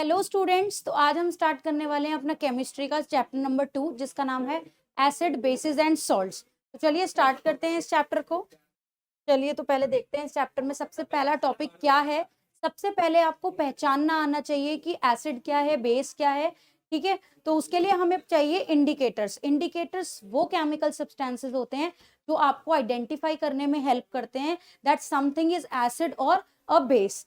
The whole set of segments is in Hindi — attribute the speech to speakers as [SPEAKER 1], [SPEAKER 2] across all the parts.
[SPEAKER 1] हेलो स्टूडेंट्स, तो आज हम स्टार्ट करने वाले हैं अपना केमिस्ट्री का चैप्टर नंबर 2 जिसका नाम है एसिड बेसिस एंड सॉल्ट्स। तो चलिए स्टार्ट करते हैं इस चैप्टर को। चलिए तो पहले देखते हैं इस चैप्टर में सबसे पहला टॉपिक क्या है। सबसे पहले आपको पहचानना आना चाहिए कि एसिड क्या है, बेस क्या है। ठीक है, तो उसके लिए हमें चाहिए इंडिकेटर्स। इंडिकेटर्स वो केमिकल सब्सटेंसेस होते हैं जो आपको आइडेंटिफाई करने में हेल्प करते हैं दैट समथिंग इज एसिड और अ बेस।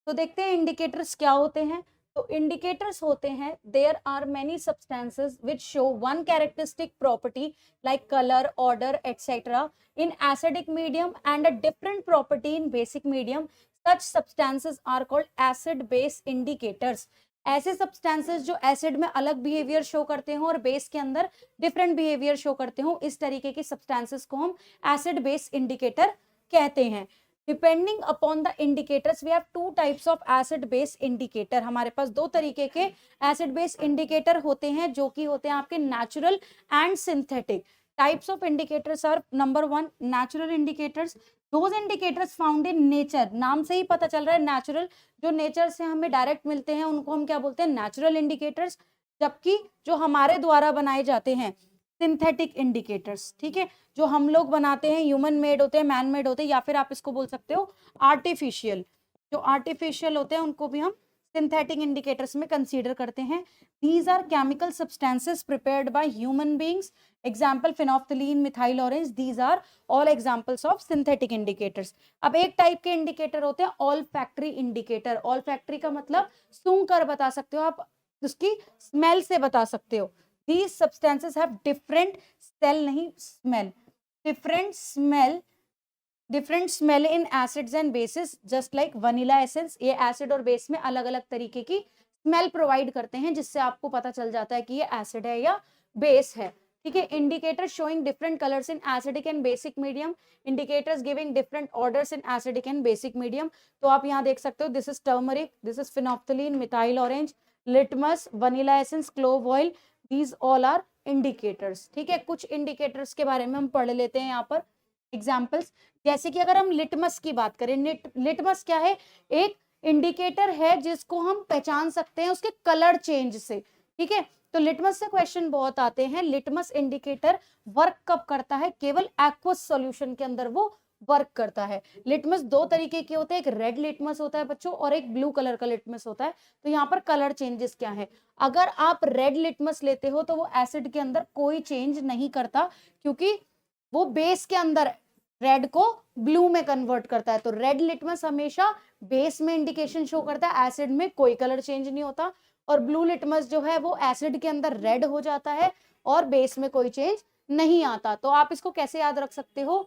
[SPEAKER 1] तो देखते हैं इंडिकेटर्स क्या होते हैं। तो इंडिकेटर्स होते हैं there are many substances which show one characteristic property like colour, odour etcetera in acidic medium and a different property in basic medium. Such substances are called acid base indicators. ऐसे सब्सटेंसेस जो एसिड में अलग बिहेवियर शो करते हो और बेस के अंदर डिफरेंट बिहेवियर शो करते हो, इस तरीके के सब्सटेंसेस को हम एसिड बेस इंडिकेटर कहते हैं। Depending upon the indicators we have two types of acid base indicator. हमारे पास दो तरीके के एसिड बेस इंडिकेटर होते हैं जो कि होते हैं आपके natural and synthetic. Types of indicators are number 1 natural indicators. Those indicators found in nature, नाम से ही पता चल रहा है नेचुरल, जो नेचर से हमें डायरेक्ट मिलते हैं उनको हम क्या बोलते हैं, नेचुरल इंडिकेटर्स। जबकि जो हमारे द्वारा बनाए जाते हैं सिंथेटिक इंडिकेटर्स, ठीक है, जो हम लोग बनाते हैं, ह्यूमन मेड होते हैं, मैन मेड होते हैं, या फिर आप इसको बोल सकते हो आर्टिफिशियल। जो आर्टिफिशियल होते हैं उनको भी हम सिंथेटिक इंडिकेटर्स में कंसीडर करते हैं। These are chemical substances prepared by human beings. Example phenolphthalein, methyl orange, these are all examples of synthetic indicators. अब एक टाइप के इंडिकेटर होते हैं olfactory indicator. Olfactory का मतलब सूंघ कर बता सकते हो आप, उसकी स्मेल से बता सकते हो। These substances have different cell, नहीं smell, different smell, different smell in acids and bases just like vanilla essence। ये एसिड और बेस में अलग अलग तरीके की स्मेल प्रोवाइड करते हैं जिससे आपको पता चल जाता है कि ये एसिड है या बेस है। ठीक है, indicator showing different colours in acidic and basic medium. Indicators giving different odours in acidic and basic medium. तो आप यहाँ देख सकते हो, this is turmeric, this is phenolphthalein, methyl orange, litmus, vanilla essence, clove oil, these all are indicators. ठीक है, कुछ इंडिकेटर्स के बारे में हम पढ़ लेते हैं यहाँ पर एग्जाम्पल्स। जैसे कि अगर हम लिटमस की बात करें, लिटमस क्या है, एक इंडिकेटर है जिसको हम पहचान सकते हैं उसके कलर चेंज से। ठीक है, तो लिटमस से क्वेश्चन बहुत आते हैं। लिटमस इंडिकेटर वर्क कब करता है, केवल एक्वस सॉल्यूशन के अंदर वो वर्क करता है। लिटमस दो तरीके के होते हैं, एक रेड लिटमस होता है बच्चों और एक ब्लू कलर का लिटमस होता है। तो यहाँ पर कलर चेंजेस क्या है, अगर आप रेड लिटमस लेते हो तो वो एसिड के अंदर कोई चेंज नहीं करता क्योंकि वो बेस के अंदर रेड को ब्लू में कन्वर्ट करता है। तो रेड लिटमस हमेशा बेस में इंडिकेशन शो करता है, एसिड में कोई कलर चेंज नहीं होता। और ब्लू लिटमस जो है वो एसिड के अंदर रेड हो जाता है और बेस में कोई चेंज नहीं आता। तो आप इसको कैसे याद रख सकते हो,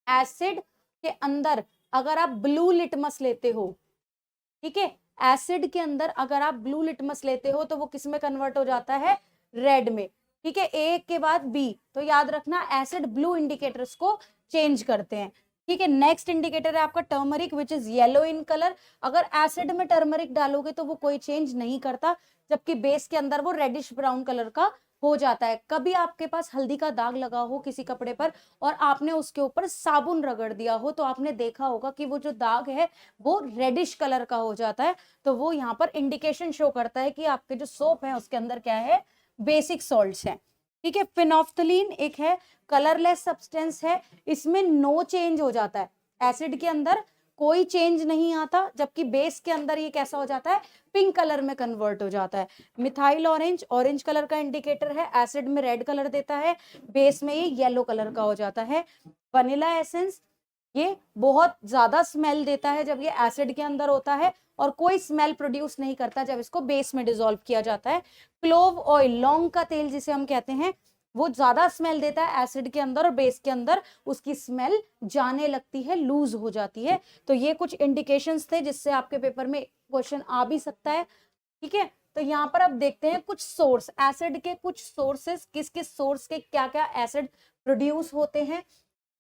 [SPEAKER 1] एसिड के अंदर अगर आप ब्लू लिटमस लेते हो, ठीक है, एसिड के अंदर अगर आप ब्लू लिटमस लेते हो तो वो किस में कन्वर्ट हो जाता है, रेड में। ठीक है, ए के बाद बी, तो याद रखना एसिड ब्लू इंडिकेटर्स को चेंज करते हैं। ठीक है, नेक्स्ट इंडिकेटर है आपका turmeric which is yellow in colour. अगर एसिड में टर्मरिक डालोगे तो वो कोई चेंज नहीं करता, जबकि बेस के अंदर वो रेडिश ब्राउन कलर का हो जाता है। कभी आपके पास हल्दी का दाग लगा हो किसी कपड़े पर और आपने उसके ऊपर साबुन रगड़ दिया हो तो आपने देखा होगा कि वो जो दाग है वो रेडिश कलर का हो जाता है। तो वो यहाँ पर इंडिकेशन शो करता है कि आपके जो सोप है उसके अंदर क्या है, बेसिक सॉल्ट्स है। ठीक है, फिनोफ्थलीन एक है कलरलेस सब्सटेंस है, इसमें नो चेंज हो जाता है, एसिड के अंदर कोई चेंज नहीं आता, जबकि बेस के अंदर ये कैसा हो जाता है, पिंक कलर में कन्वर्ट हो जाता है। मिथाइल ऑरेंज ऑरेंज कलर का इंडिकेटर है, एसिड में रेड कलर देता है, बेस में ये येलो कलर का हो जाता है। वनीला एसेंस ये बहुत ज्यादा स्मेल देता है जब ये एसिड के अंदर होता है और कोई स्मेल प्रोड्यूस नहीं करता जब इसको बेस में डिसॉल्व किया जाता है। क्लोव ऑयल, लौंग का तेल जिसे हम कहते हैं, वो ज्यादा स्मेल देता है एसिड के अंदर और बेस के अंदर उसकी स्मेल जाने लगती है, लूज हो जाती है। तो ये कुछ इंडिकेशंस थे जिससे आपके पेपर में क्वेश्चन आ भी सकता है। ठीक है, तो यहाँ पर अब देखते हैं कुछ सोर्स, एसिड के कुछ सोर्सेस, किस किस सोर्स के क्या क्या एसिड प्रोड्यूस होते हैं।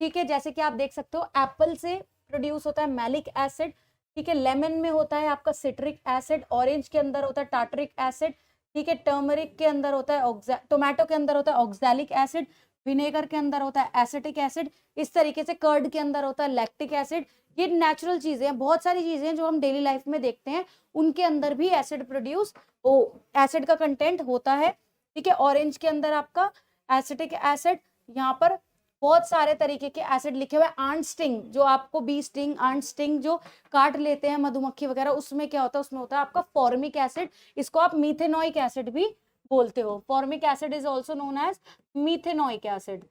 [SPEAKER 1] ठीक है, जैसे कि आप देख सकते हो एप्पल से प्रोड्यूस होता है मैलिक एसिड। ठीक है, लेमन में होता है आपका सिट्रिक एसिड, ऑरेंज के अंदर होता है टार्टरिक एसिड। ठीक है, टर्मरिक के अंदर होता है टोमेटो के अंदर होता है ऑक्सैलिक एसिड, विनेगर के अंदर होता है एसिटिक एसिड, इस तरीके से कर्ड के अंदर होता है लैक्टिक एसिड। ये नेचुरल चीजें हैं, बहुत सारी चीजें हैं जो हम डेली लाइफ में देखते हैं, उनके अंदर भी एसिड प्रोड्यूस एसिड का कंटेंट होता है। ठीक है, ऑरेंज के अंदर आपका एसिटिक एसिड, यहाँ पर बहुत सारे तरीके के एसिड लिखे हुए हैं। आंट स्टिंग, जो आपको बी स्टिंग, आंट स्टिंग जो काट लेते हैं मधुमक्खी वगैरह, उसमें क्या होता है, उसमें होता है आपका फॉर्मिक एसिड, इसको आप मीथेनोइक एसिड भी बोलते हो। Formic acid is also known as methanoic acid.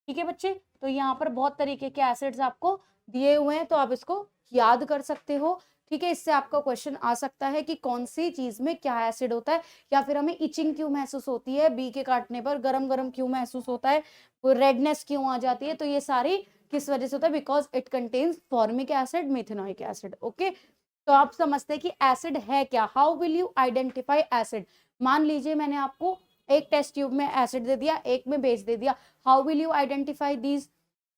[SPEAKER 1] ठीक है बच्चे, तो यहाँ पर बहुत तरीके के एसिड्स आपको दिए हुए हैं, तो आप इसको याद कर सकते हो। ठीक है, इससे आपका क्वेश्चन आ सकता है कि कौन सी चीज में क्या एसिड होता है, या फिर हमें इचिंग क्यों महसूस होती है, बी के काटने पर गरम गरम क्यों महसूस होता है, रेडनेस क्यों आ जाती है, तो ये सारी किस वजह से होता है, because it contains formic acid, methanoic acid. Okay, तो आप समझते हैं कि एसिड है क्या। How will you identify acid. मान लीजिए मैंने आपको एक टेस्ट ट्यूब में एसिड दे दिया, एक में बेस दे दिया, how will you identify these,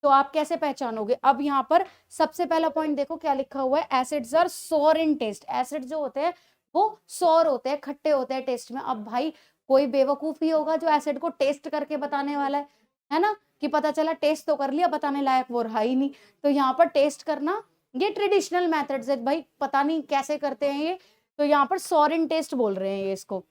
[SPEAKER 1] तो आप कैसे पहचानोगे। अब यहाँ पर सबसे पहला पॉइंट देखो क्या लिखा हुआ है, एसिड्स आर सोर इन टेस्ट। एसिड जो होते हैं वो सोर होते हैं, खट्टे होते हैं टेस्ट में। अब भाई कोई बेवकूफ ही होगा जो एसिड को टेस्ट करके बताने वाला है ना, कि पता चला टेस्ट तो कर लिया, बताने लायक वो रहा ही नहीं। तो यहाँ पर टेस्ट करना, ये ट्रेडिशनल मेथड्स है भाई, पता नहीं कैसे करते हैं ये, तो यहाँ पर सोर इन टेस्ट बोल रहे हैं ये इसको।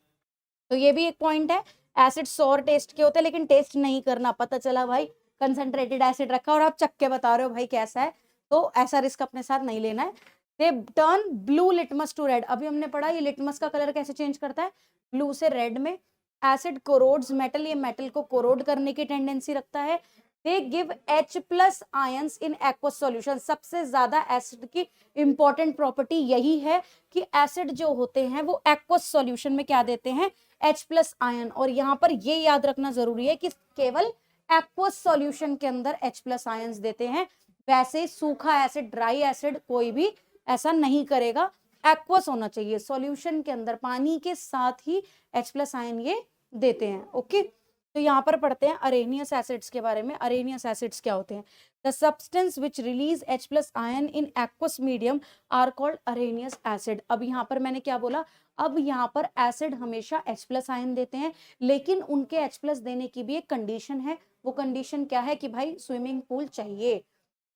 [SPEAKER 1] तो ये भी एक पॉइंट है, एसिड सोर टेस्ट के होते हैं, लेकिन टेस्ट नहीं करना। पता चला भाई कंसंट्रेटेड एसिड रखा और आप चक्के बता रहे हो भाई कैसा है, तो ऐसा रिस्क अपने साथ नहीं लेना है। They turn blue litmus to red. अभी हमने पढ़ा ये लिटमस का कलर कैसे चेंज करता है, ब्लू से रेड में। एसिड कोरोड्स मेटल, ये मेटल को कोरोड करने की टेंडेंसी रखता है। They give H+ ions in aqueous solution. सबसे ज्यादा एसिड की इंपॉर्टेंट प्रॉपर्टी यही है कि एसिड जो होते हैं वो एक्वस सॉल्यूशन में क्या देते हैं, H+ आयन। और यहाँ पर ये याद रखना जरूरी है कि केवल एक्वस सॉल्यूशन के अंदर H+ आयंस देते हैं, वैसे सूखा एसिड, ड्राई एसिड कोई भी ऐसा नहीं करेगा। एक्वस होना चाहिए, सॉल्यूशन के अंदर पानी के साथ ही H+ आयन ये देते हैं। ओके, तो यहाँ पर पढ़ते हैं अरेनियस एसिड्स के बारे में। अरेनियस एसिड्स क्या होते हैं, the substance which release H+ ion in aqueous medium are called Arrhenius acid. अब यहाँ पर मैंने क्या बोला, अब यहाँ पर एसिड हमेशा H+ आयन देते हैं, लेकिन उनके H+ देने की भी एक कंडीशन है। वो कंडीशन क्या है कि भाई स्विमिंग पूल चाहिए।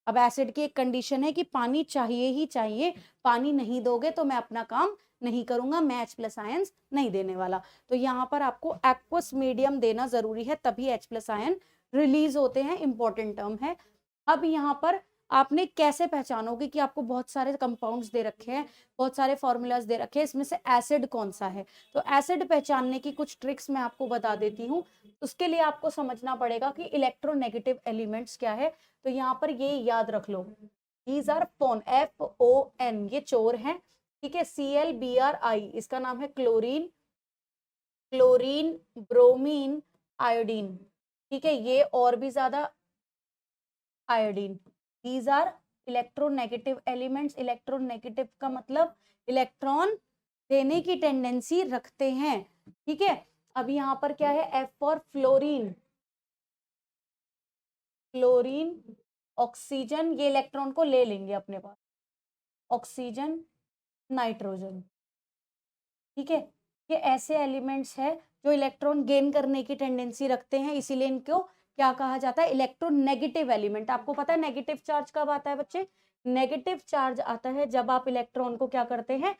[SPEAKER 1] अब एसिड की एक कंडीशन है कि पानी चाहिए ही चाहिए, पानी नहीं दोगे तो मैं अपना काम नहीं करूंगा, मैं H+ आयंस नहीं देने वाला। तो यहाँ पर आपको एक्वस मीडियम देना जरूरी है, तभी H+ आयन रिलीज होते हैं, इंपॉर्टेंट टर्म है। अब यहाँ पर आपने कैसे पहचानोगे कि आपको बहुत सारे कंपाउंड्स दे रखे हैं, बहुत सारे फॉर्मूलाज दे रखे हैं, इसमें से एसिड कौन सा है। तो एसिड पहचानने की कुछ ट्रिक्स मैं आपको बता देती हूँ। उसके लिए आपको समझना पड़ेगा कि इलेक्ट्रोनेगेटिव एलिमेंट्स क्या है। तो यहाँ पर ये याद रख लो, दीज आर फोन, FON, ये चोर हैं। ठीक है, ClBrI, इसका नाम है क्लोरीन, क्लोरीन, ब्रोमीन, आयोडीन। ठीक है, ये और भी ज्यादा iodine. These are electronegative elements. Electronegative का मतलब इलेक्ट्रॉन देने की टेंडेंसी रखते हैं। ठीक है, अब यहाँ पर क्या है, F for fluorine, chlorine, oxygen, ये इलेक्ट्रॉन को ले लेंगे अपने पास, ऑक्सीजन, नाइट्रोजन। ठीक है, ये ऐसे एलिमेंट्स है जो इलेक्ट्रॉन गेन करने की टेंडेंसी रखते हैं, इसीलिए इनको क्या कहा जाता है, इलेक्ट्रोनेगेटिव एलिमेंट। आपको पता है नेगेटिव चार्ज कब आता है बच्चे, नेगेटिव चार्ज आता है जब आप इलेक्ट्रॉन को क्या करते हैं,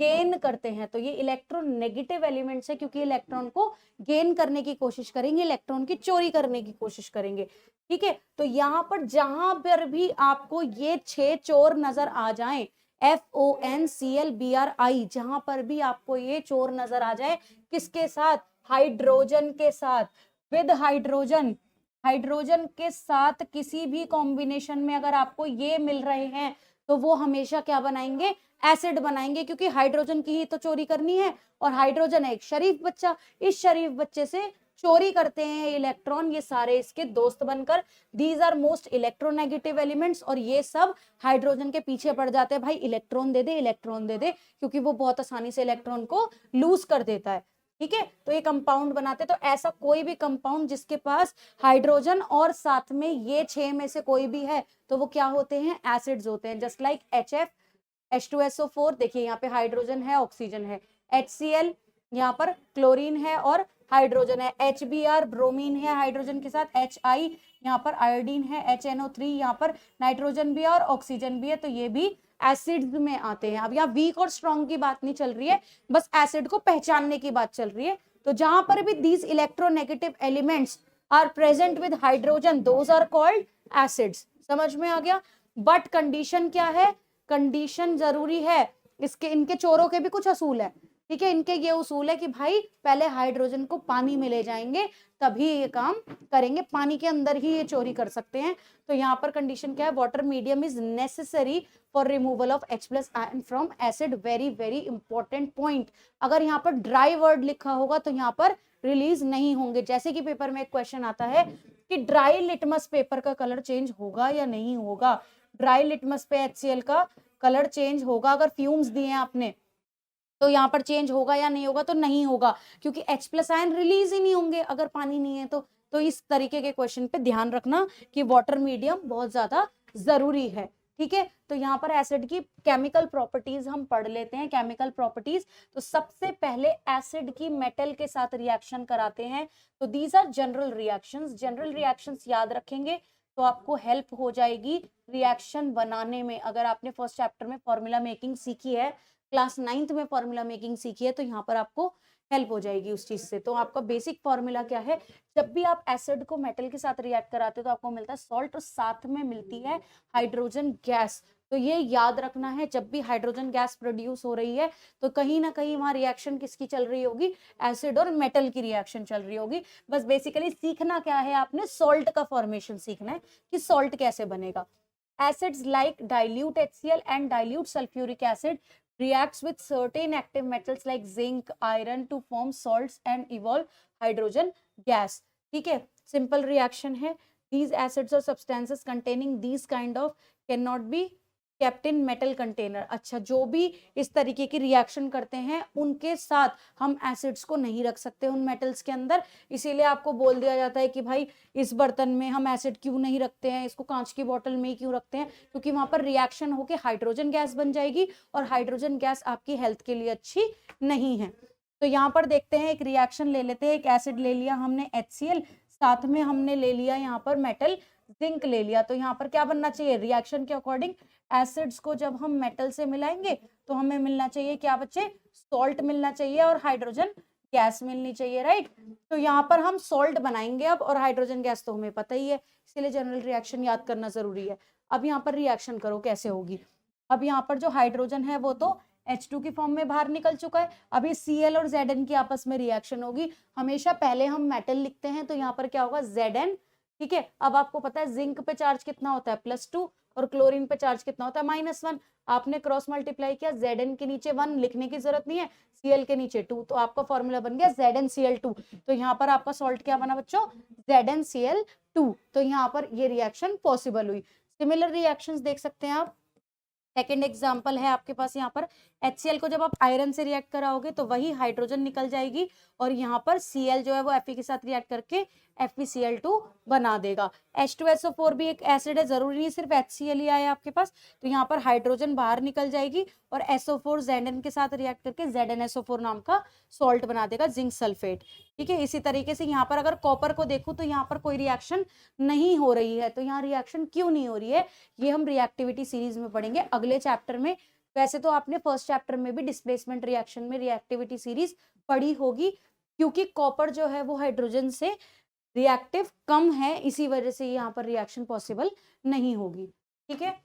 [SPEAKER 1] गेन करते हैं। तो ये इलेक्ट्रोनेगेटिव एलिमेंट्स है, क्योंकि इलेक्ट्रॉन को गेन करने की कोशिश करेंगे, इलेक्ट्रॉन की चोरी करने की कोशिश करेंगे। ठीक है, तो यहाँ पर जहां पर भी आपको ये 6 चोर नजर आ जाएं, FONClBrI, जहां पर भी आपको ये चोर नजर आ जाए, किसके साथ, हाइड्रोजन के साथ, विद हाइड्रोजन, हाइड्रोजन के साथ किसी भी कॉम्बिनेशन में अगर आपको ये मिल रहे हैं, तो वो हमेशा क्या बनाएंगे, एसिड बनाएंगे, क्योंकि हाइड्रोजन की ही तो चोरी करनी है। और हाइड्रोजन है एक शरीफ बच्चा, इस शरीफ बच्चे से चोरी करते हैं इलेक्ट्रॉन ये सारे इसके दोस्त बनकर। These are most electronegative elements, और ये सब हाइड्रोजन के पीछे पड़ जाते हैं, भाई इलेक्ट्रॉन दे दे, इलेक्ट्रॉन दे दे, क्योंकि वो बहुत आसानी से इलेक्ट्रॉन को लूज कर देता है। ठीक है, तो ये कंपाउंड बनाते, तो ऐसा कोई भी कंपाउंड जिसके पास हाइड्रोजन और साथ में ये 6 में से कोई भी है, तो वो क्या होते हैं, एसिड्स होते हैं। जस्ट लाइक HF, H2SO4, देखिए यहाँ पे हाइड्रोजन है, ऑक्सीजन है, HCl, यहाँ पर क्लोरीन है और हाइड्रोजन है, HBr ब्रोमीन है हाइड्रोजन के साथ, HI यहाँ पर आयोडीन है, HNO3 यहाँ पर नाइट्रोजन भी है और ऑक्सीजन भी है, तो ये भी एसिड्स में आते हैं। अब यहाँ वीक और स्ट्रॉन्ग की बात नहीं चल रही है, बस एसिड को पहचानने की बात चल रही है। तो जहां पर भी these electronegative elements are present with hydrogen, those are called acids. समझ में आ गया? बट कंडीशन क्या है? कंडीशन जरूरी है, इसके इनके चोरों के भी कुछ असूल है, ठीक है। इनके ये उसूल है कि भाई पहले हाइड्रोजन को पानी में ले जाएंगे तभी ये काम करेंगे, पानी के अंदर ही ये चोरी कर सकते हैं। तो यहाँ पर कंडीशन क्या है? Water medium is necessary for removal of H+ ion from acid. Very very important point. अगर यहाँ पर ड्राई वर्ड लिखा होगा तो यहाँ पर रिलीज नहीं होंगे। जैसे कि पेपर में एक क्वेश्चन आता है कि ड्राई लिटमस पेपर का कलर चेंज होगा या नहीं होगा। ड्राई लिटमस पे HCl का कलर चेंज होगा, अगर फ्यूम्स दिए आपने तो यहाँ पर चेंज होगा या नहीं होगा? तो नहीं होगा, क्योंकि H+ आयन रिलीज ही नहीं होंगे अगर पानी नहीं है तो इस तरीके के क्वेश्चन पे ध्यान रखना कि वाटर मीडियम बहुत ज्यादा जरूरी है, ठीक है। तो यहाँ पर एसिड की केमिकल प्रॉपर्टीज हम पढ़ लेते हैं। केमिकल प्रॉपर्टीज, तो सबसे पहले एसिड की मेटल के साथ रिएक्शन कराते हैं, तो these are general reactions. General reactions याद रखेंगे तो आपको हेल्प हो जाएगी रिएक्शन बनाने में। अगर आपने फर्स्ट चैप्टर में फॉर्मूला मेकिंग सीखी है, क्लास 9th में फॉर्मूला मेकिंग सीखी है, तो यहाँ पर आपको हेल्प हो जाएगी उस चीज से। तो आपका बेसिक फॉर्मूला क्या है? जब भी आप एसिड को मेटल के साथ रिएक्ट कराते हो तो आपको मिलता है सॉल्ट और साथ में मिलती है हाइड्रोजन गैस। तो ये याद रखना है, जब भी हाइड्रोजन गैस प्रोड्यूस हो रही है तो कहीं ना कहीं वहां रिएक्शन किसकी चल रही होगी? एसिड और मेटल की रिएक्शन चल रही होगी। बस बेसिकली सीखना क्या है आपने? सॉल्ट का फॉर्मेशन सीखना है कि सॉल्ट कैसे बनेगा। Acids like dilute HCl and dilute sulfuric acid reacts with certain active metals like zinc, iron to form salts and evolve hydrogen gas। ठीक है, सिंपल रिएक्शन है। These acids or substances containing these kind of cannot be kept in metal container। अच्छा, जो भी इस तरीके की रिएक्शन करते हैं उनके साथ हम एसिड्स को नहीं रख सकते उन मेटल्स के अंदर, इसीलिए आपको बोल दिया जाता है कि भाई इस बर्तन में हम एसिड क्यों नहीं रखते हैं, इसको कांच की बोतल में ही क्यों रखते हैं, क्योंकि वहां पर रिएक्शन होके हाइड्रोजन गैस बन जाएगी और हाइड्रोजन गैस आपकी हेल्थ के लिए अच्छी नहीं है। तो यहाँ पर देखते हैं, एक रिएक्शन ले लेते हैं। एक एसिड ले लिया हमने HCl, साथ में हमने ले लिया यहाँ पर मेटल जिंक ले लिया। तो यहाँ पर क्या बनना चाहिए? रिएक्शन के अकॉर्डिंग एसिड्स को जब हम मेटल से मिलाएंगे तो हमें मिलना चाहिए क्या बच्चे? सॉल्ट मिलना चाहिए और हाइड्रोजन गैस मिलनी चाहिए, राइट। तो यहाँ पर हम सॉल्ट बनाएंगे अब, और हाइड्रोजन गैस तो हमें पता ही है, इसलिए जनरल रिएक्शन याद करना जरूरी है। अब यहाँ पर रिएक्शन करो कैसे होगी। अब यहाँ पर जो हाइड्रोजन है वो तो H2 की फॉर्म में बाहर निकल चुका है, अभी Cl और Zn की आपस में रिएक्शन होगी। हमेशा पहले हम मेटल लिखते हैं, तो यहाँ पर क्या होगा? Zn, ठीक है। अब आपको पता है जिंक पे चार्ज कितना होता है? +2, और क्लोरीन पे चार्ज कितना होता है? -1। आपने क्रॉस मल्टीप्लाई किया, Zn के नीचे 1 लिखने की जरूरत नहीं है, Cl के नीचे 2, तो आपका फॉर्मूला बन गया ZnCl2। तो यहाँ पर आपका सॉल्ट क्या बना बच्चों? ZnCl2। तो यहाँ पर ये रिएक्शन पॉसिबल हुई। सिमिलर रिएक्शंस देख सकते हैं आप। सेकेंड एग्जाम्पल है आपके पास यहाँ पर HCl को जब आप आयरन से रिएक्ट कराओगे तो वही हाइड्रोजन निकल जाएगी, और यहाँ पर Cl जो है वो Fe के साथ रिएक्ट करके FeCl2 बना देगा। H2SO4 भी एक एसिड है, जरूरी नहीं सिर्फ HCl ही आया आपके पास। तो यहाँ पर हाइड्रोजन बाहर निकल जाएगी और SO4 Zn के साथ रिएक्ट करके ZnSO4 नाम का सॉल्ट बना देगा, जिंक सल्फेट। ठीक है, इसी तरीके से यहाँ पर अगर कॉपर को देखूं तो यहाँ पर कोई रिएक्शन नहीं हो रही है। तो यहाँ रिएक्शन क्यों नहीं हो रही है, ये हम रिएक्टिविटी सीरीज में पढ़ेंगे अगले चैप्टर में। वैसे तो आपने फर्स्ट चैप्टर में भी डिस्प्लेसमेंट रिएक्शन में रिएक्टिविटी सीरीज पढ़ी होगी, क्योंकि कॉपर जो है वो हाइड्रोजन से रिएक्टिव कम है, इसी वजह से यहाँ पर रिएक्शन पॉसिबल नहीं होगी। ठीक है,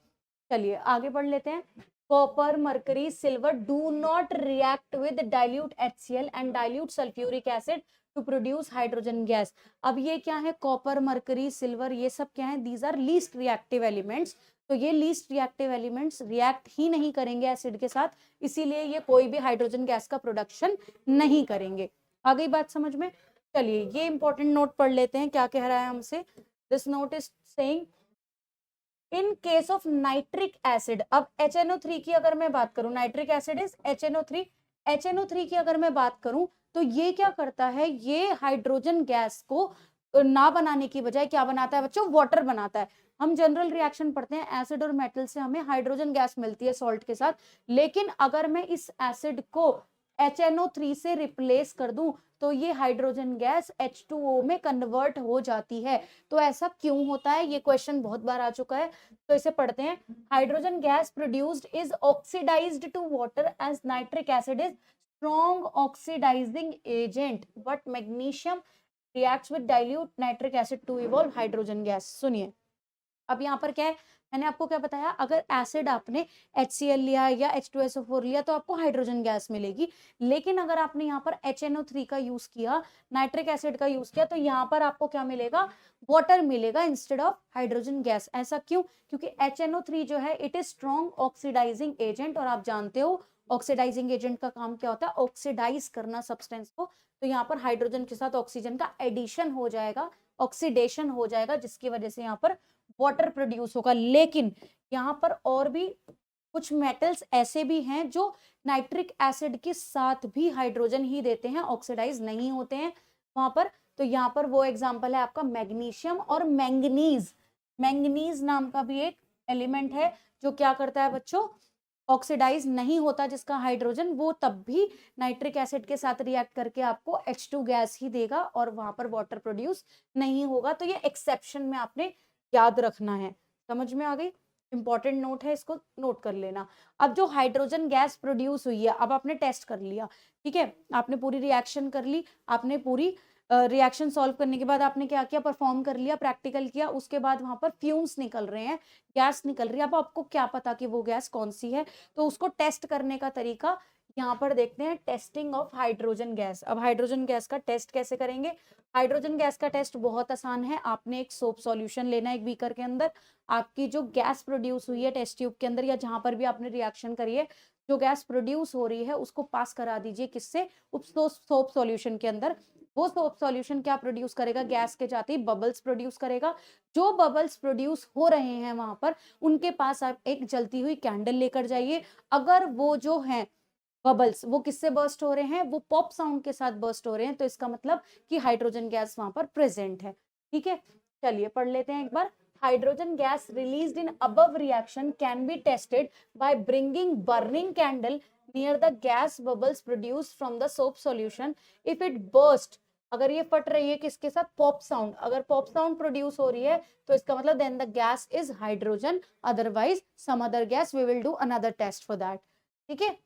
[SPEAKER 1] चलिए आगे बढ़ लेते हैं। Copper, mercury, silver do not react with dilute HCl and dilute sulphuric acid to produce hydrogen gas. अब ये क्या है? कॉपर, मरकरी, सिल्वर, ये सब क्या है? These are least reactive elements. तो ये लीस्ट रिएक्टिव एलिमेंट्स रिएक्ट ही नहीं करेंगे एसिड के साथ, इसीलिए ये कोई भी हाइड्रोजन गैस का प्रोडक्शन नहीं करेंगे। आ गई बात समझ में? चलिए ये इंपॉर्टेंट नोट पढ़ लेते हैं, क्या कह रहा है हमसे। This note is saying in case of nitric acid. अब HNO3 की अगर मैं बात करूं, nitric acid is HNO3। HNO3 की अगर मैं बात करूं तो ये क्या करता है? ये हाइड्रोजन गैस को ना बनाने की बजाय क्या बनाता है बच्चों? वाटर बनाता है। हम जनरल रिएक्शन पढ़ते हैं, एसिड और मेटल से हमें हाइड्रोजन गैस मिलती है सॉल्ट के साथ, लेकिन अगर मैं इस एसिड को HNO3 से रिप्लेस कर दूं तो ये हाइड्रोजन गैस H2O में कन्वर्ट हो जाती है। तो ऐसा क्यों होता है, ये क्वेश्चन बहुत बार आ चुका है, तो इसे पढ़ते हैं। Hydrogen gas produced is oxidised to water as nitric acid is strong oxidising agent but magnesium reacts with dilute nitric acid to evolve hydrogen gas. सुनिए, अब यहाँ पर क्या है, मैंने आपको क्या बताया, अगर एसिड आपने HCl लिया या H2SO4 लिया तो आपको हाइड्रोजन गैस मिलेगी, लेकिन अगर आपने यहाँ पर HNO3 का यूज किया, नाइट्रिक एसिड का यूज किया, तो यहाँ पर आपको क्या मिलेगा, वाटर मिलेगा इंस्टेड ऑफ हाइड्रोजन गैस। ऐसा क्यों, क्योंकि HNO3 जो है it is strong oxidising agent, और आप जानते हो ऑक्सीडाइजिंग एजेंट का काम क्या होता है, ऑक्सीडाइज करना सब्सटेंस को। तो यहाँ पर हाइड्रोजन के साथ ऑक्सीजन का एडिशन हो जाएगा, ऑक्सीडेशन हो जाएगा, जिसकी वजह से यहाँ पर वाटर प्रोड्यूस होगा। लेकिन यहाँ पर और भी कुछ मेटल्स ऐसे भी हैं जो नाइट्रिक एसिड के साथ भी हाइड्रोजन ही देते हैं, ऑक्सीडाइज नहीं होते हैं वहां पर। तो यहाँ पर वो एग्जांपल है आपका मैग्नीशियम और मैंगनीज। मैंगनीज नाम का भी एक एलिमेंट है जो क्या करता है बच्चों, ऑक्सीडाइज नहीं होता, जिसका हाइड्रोजन वो तब भी नाइट्रिक एसिड के साथ रिएक्ट करके आपको H2 गैस ही देगा और वहां पर वाटर प्रोड्यूस नहीं होगा। तो ये एक्सेप्शन में आपने याद रखना है। समझ में आ गई, इंपॉर्टेंट नोट है, इसको नोट कर लेना। अब जो हाइड्रोजन गैस प्रोड्यूस हुई है, अब आपने टेस्ट कर लिया, ठीक है, आपने पूरी रिएक्शन कर ली, आपने पूरी रिएक्शन सॉल्व करने के बाद आपने क्या किया, परफॉर्म कर लिया, प्रैक्टिकल किया, उसके बाद वहां पर फ्यूम्स निकल रहे हैं, गैस निकल रही है। अब आपको क्या पता कि वो गैस कौन सी है, तो उसको टेस्ट करने का तरीका यहाँ पर देखते हैं, टेस्टिंग ऑफ हाइड्रोजन गैस। अब हाइड्रोजन गैस का टेस्ट कैसे करेंगे, हाइड्रोजन गैस का टेस्ट बहुत आसान है। आपने एक सोप सॉल्यूशन लेना है, एक बीकर के अंदर आपकी जो गैस प्रोड्यूस हुई है टेस्ट ट्यूब के अंदर या जहां पर भी आपने रिएक्शन करी है, जो गैस प्रोड्यूस हो रही है उसको पास करा दीजिए, किससे, सोप सॉल्यूशन के अंदर। वो सोप सॉल्यूशन क्या प्रोड्यूस करेगा, गैस के जाते ही बबल्स प्रोड्यूस करेगा। जो बबल्स प्रोड्यूस हो रहे हैं वहां पर, उनके पास आप एक जलती हुई कैंडल लेकर जाइए। अगर वो जो है बबल्स वो किससे बर्स्ट हो रहे हैं, वो पॉप साउंड के साथ बर्स्ट हो रहे हैं, तो इसका मतलब कि हाइड्रोजन गैस वहां पर प्रेजेंट है। ठीक है, चलिए पढ़ लेते हैं एक बार। Hydrogen gas released in above reaction can be tested by bringing burning candle near the gas bubbles produced from the soap solution. If it burst, अगर ये फट रही है किसके साथ, पॉप साउंड, अगर पॉप साउंड प्रोड्यूस हो रही है तो इसका मतलब then the gas is hydrogen, otherwise some other gas, we will do another test for that. ठीक है,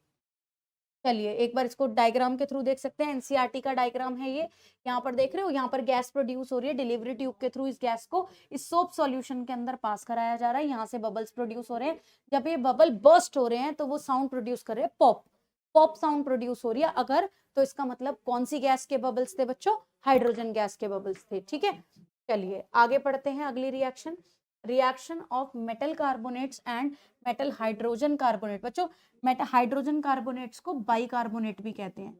[SPEAKER 1] चलिए एक बार इसको डायग्राम के थ्रू देख सकते हैं, एनसीईआरटी का डायग्राम है ये। यहाँ पर देख रहे हो, यहाँ पर गैस प्रोड्यूस हो रही है, डिलीवरी ट्यूब के थ्रू इस गैस को इस सोप सॉल्यूशन के अंदर पास कराया जा रहा है। यहाँ से बबल्स प्रोड्यूस हो रहे हैं, जब ये बबल बर्स्ट हो रहे हैं तो वो साउंड प्रोड्यूस कर रहे हैं, पॉप पॉप साउंड प्रोड्यूस हो रही है अगर, तो इसका मतलब कौन सी गैस के बबल्स थे बच्चों, हाइड्रोजन गैस के बबल्स थे। ठीक है, चलिए आगे पढ़ते हैं अगली reaction, reaction of metal carbonates and metal hydrogen carbonate. बच्चों मेटल हाइड्रोजन कार्बोनेट्स को बाइकार्बोनेट भी कहते हैं,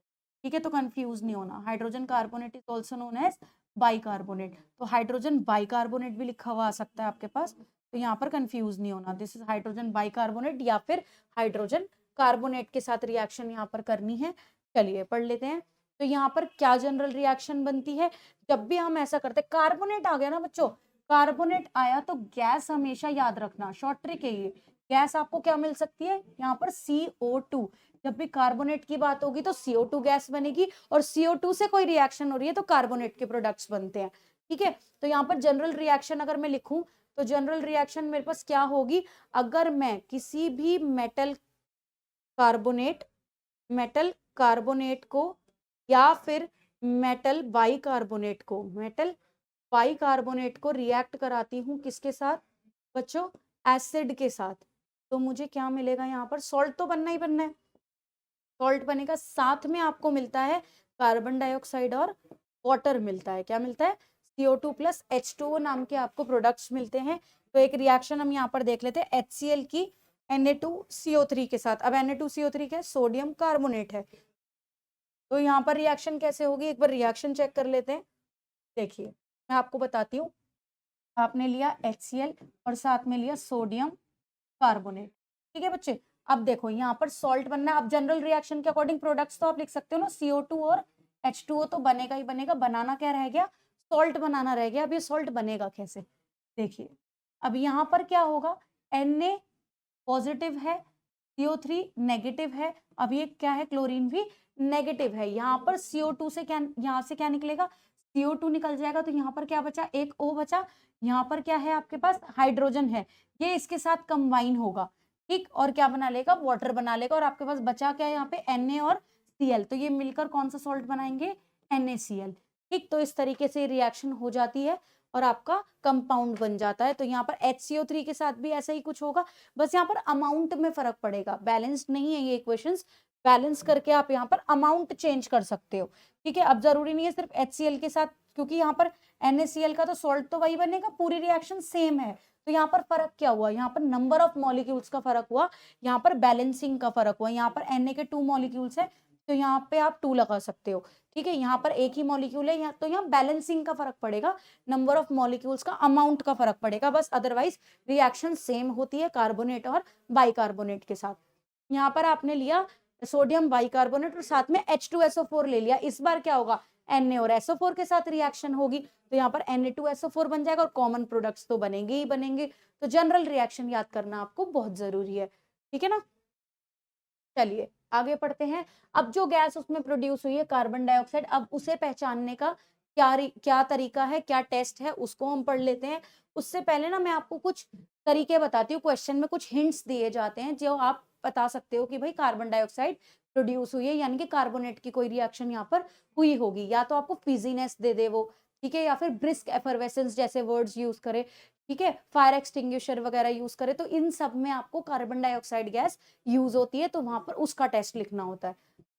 [SPEAKER 1] ठीक है, तो कंफ्यूज नहीं होना। Hydrogen carbonate is also known as bicarbonate, तो हाइड्रोजन बाइकार्बोनेट भी लिखा हुआ आ सकता है आपके पास, तो यहाँ पर कंफ्यूज नहीं होना, दिस इज हाइड्रोजन बाइकार्बोनेट या फिर हाइड्रोजन कार्बोनेट के साथ रिएक्शन यहाँ पर करनी है। चलिए पढ़ लेते हैं। तो यहाँ पर क्या जनरल रिएक्शन बनती है, जब भी हम ऐसा करते हैं, कार्बोनेट आ गया ना बच्चों, कार्बोनेट आया तो गैस हमेशा याद रखना, शॉर्ट ट्रिक है ये, गैस आपको क्या मिल सकती है यहाँ पर CO2। जब भी कार्बोनेट की बात होगी तो CO2 गैस बनेगी, और CO2 से कोई रिएक्शन हो रही है तो कार्बोनेट के प्रोडक्ट्स बनते हैं। ठीक है, तो यहाँ पर जनरल रिएक्शन अगर मैं लिखूं तो जनरल रिएक्शन मेरे पास क्या होगी, अगर मैं किसी भी मेटल कार्बोनेट को या फिर मेटल बाइकार्बोनेट को रिएक्ट कराती हूँ किसके साथ बच्चों, एसिड के साथ, तो मुझे क्या मिलेगा, यहाँ पर सॉल्ट तो बनना ही बनना है, सॉल्ट बनेगा, साथ में आपको मिलता है कार्बन डाइऑक्साइड और वाटर मिलता है, क्या मिलता है, CO2 प्लस H2O नाम के आपको प्रोडक्ट्स मिलते हैं। तो एक रिएक्शन हम यहाँ पर देख लेते हैं, HCl की Na2CO3 के साथ। अब Na2CO3 क्या है, सोडियम कार्बोनेट है, तो यहाँ पर रिएक्शन कैसे होगी, एक बार रिएक्शन चेक कर लेते हैं। देखिए मैं आपको बताती हूँ, आपने लिया HCl और साथ में लिया सोडियम कार्बोनेट, ठीक है बच्चे। अब देखो यहाँ पर सॉल्ट बनना है, अब जनरल रिएक्शन के अकॉर्डिंग प्रोडक्ट्स तो आप लिख सकते हो ना, CO2 और H2O तो बनेगा ही बनेगा, बनाना क्या रह गया, सॉल्ट बनाना रह गया। अब ये सॉल्ट बनेगा कैसे, देखिए अब यहाँ पर क्या होगा, Na पॉजिटिव है CO3 नेगेटिव है, अब ये क्या है, क्लोरीन भी नेगेटिव है। यहाँ पर CO2 से क्या, यहाँ से क्या निकलेगा, CO2 निकल जाएगा, तो यहाँ पर क्या बचा, एक O बचा। यहाँ पर क्या है आपके पास, हाइड्रोजन है, ये इसके साथ कंबाइन होगा, ठीक, और क्या बना लेगा, वाटर बना लेगा, और आपके पास बचा क्या है यहाँ पे, Na और Cl, तो ये मिलकर कौन सा सॉल्ट बनाएंगे, NaCl, ठीक। तो इस तरीके से रिएक्शन हो जाती है और आपका कंपाउंड बन जाता है। तो यहाँ पर HCO3 के साथ भी ऐसा ही कुछ होगा, बस यहाँ पर अमाउंट में फर्क पड़ेगा, बैलेंस्ड नहीं है ये इक्वेशंस, बैलेंस करके आप यहाँ पर अमाउंट चेंज कर सकते हो, ठीक है। अब जरूरी नहीं है सिर्फ HCl के साथ, क्योंकि यहाँ पर NaCl का तो सॉल्ट तो वही बनेगा, पूरी रिएक्शन सेम है। तो यहाँ पर फर्क क्या हुआ, यहाँ पर नंबर ऑफ मॉलिक्यूल्स का फर्क हुआ, यहाँ पर बैलेंसिंग का फर्क हुआ। यहाँ पर Na के 2 मॉलिक्यूल्स है, तो यहाँ पे आप 2 लगा सकते हो, ठीक है। यहाँ पर एक ही मॉलिक्यूल है, यहाँ तो यहाँ बैलेंसिंग का फर्क पड़ेगा, नंबर ऑफ मॉलिक्यूल्स का, अमाउंट का फर्क पड़ेगा बस, अदरवाइज रिएक्शन सेम होती है कार्बोनेट और बाइकार्बोनेट के साथ। यहाँ पर आपने लिया सोडियम बाइकार्बोनेट और साथ में H2SO4 ले लिया, इस बार क्या होगा, Na और SO4 के साथ रिएक्शन होगी, तो यहाँ पर Na2SO4 बन जाएगा, और कॉमन प्रोडक्ट्स तो बनेंगे ही बनेंगे। तो जनरल रिएक्शन याद करना आपको बहुत जरूरी है, ठीक है ना। चलिए आगे पढ़ते हैं। अब जो गैस उसमें प्रोड्यूस हुई है कार्बन डाइऑक्साइड, अब उसे पहचानने का क्या तरीका है, क्या टेस्ट है, उसको हम पढ़ लेते हैं। उससे पहले ना मैं आपको कुछ तरीके बताती हूँ, क्वेश्चन में कुछ हिंट्स दिए जाते हैं जो आप बता सकते हो कि भाई कार्बन डाइऑक्साइड प्रोड्यूस हुई है, यानी कि कार्बोनेट की कोई रिएक्शन यहाँ पर हुई होगी, या तो आपको फिजीनेस दे दे वो, ठीक है, या फिर ब्रिस्क एफरवेसेंस जैसे वर्ड्स यूज करे, ठीक है, फायर एक्सटिंग्विशर वगैरह यूज करे, तो इन सब में आपको कार्बन डाइऑक्साइड गैस यूज होती है, तो वहां पर उसका टेस्ट लिखना होता है,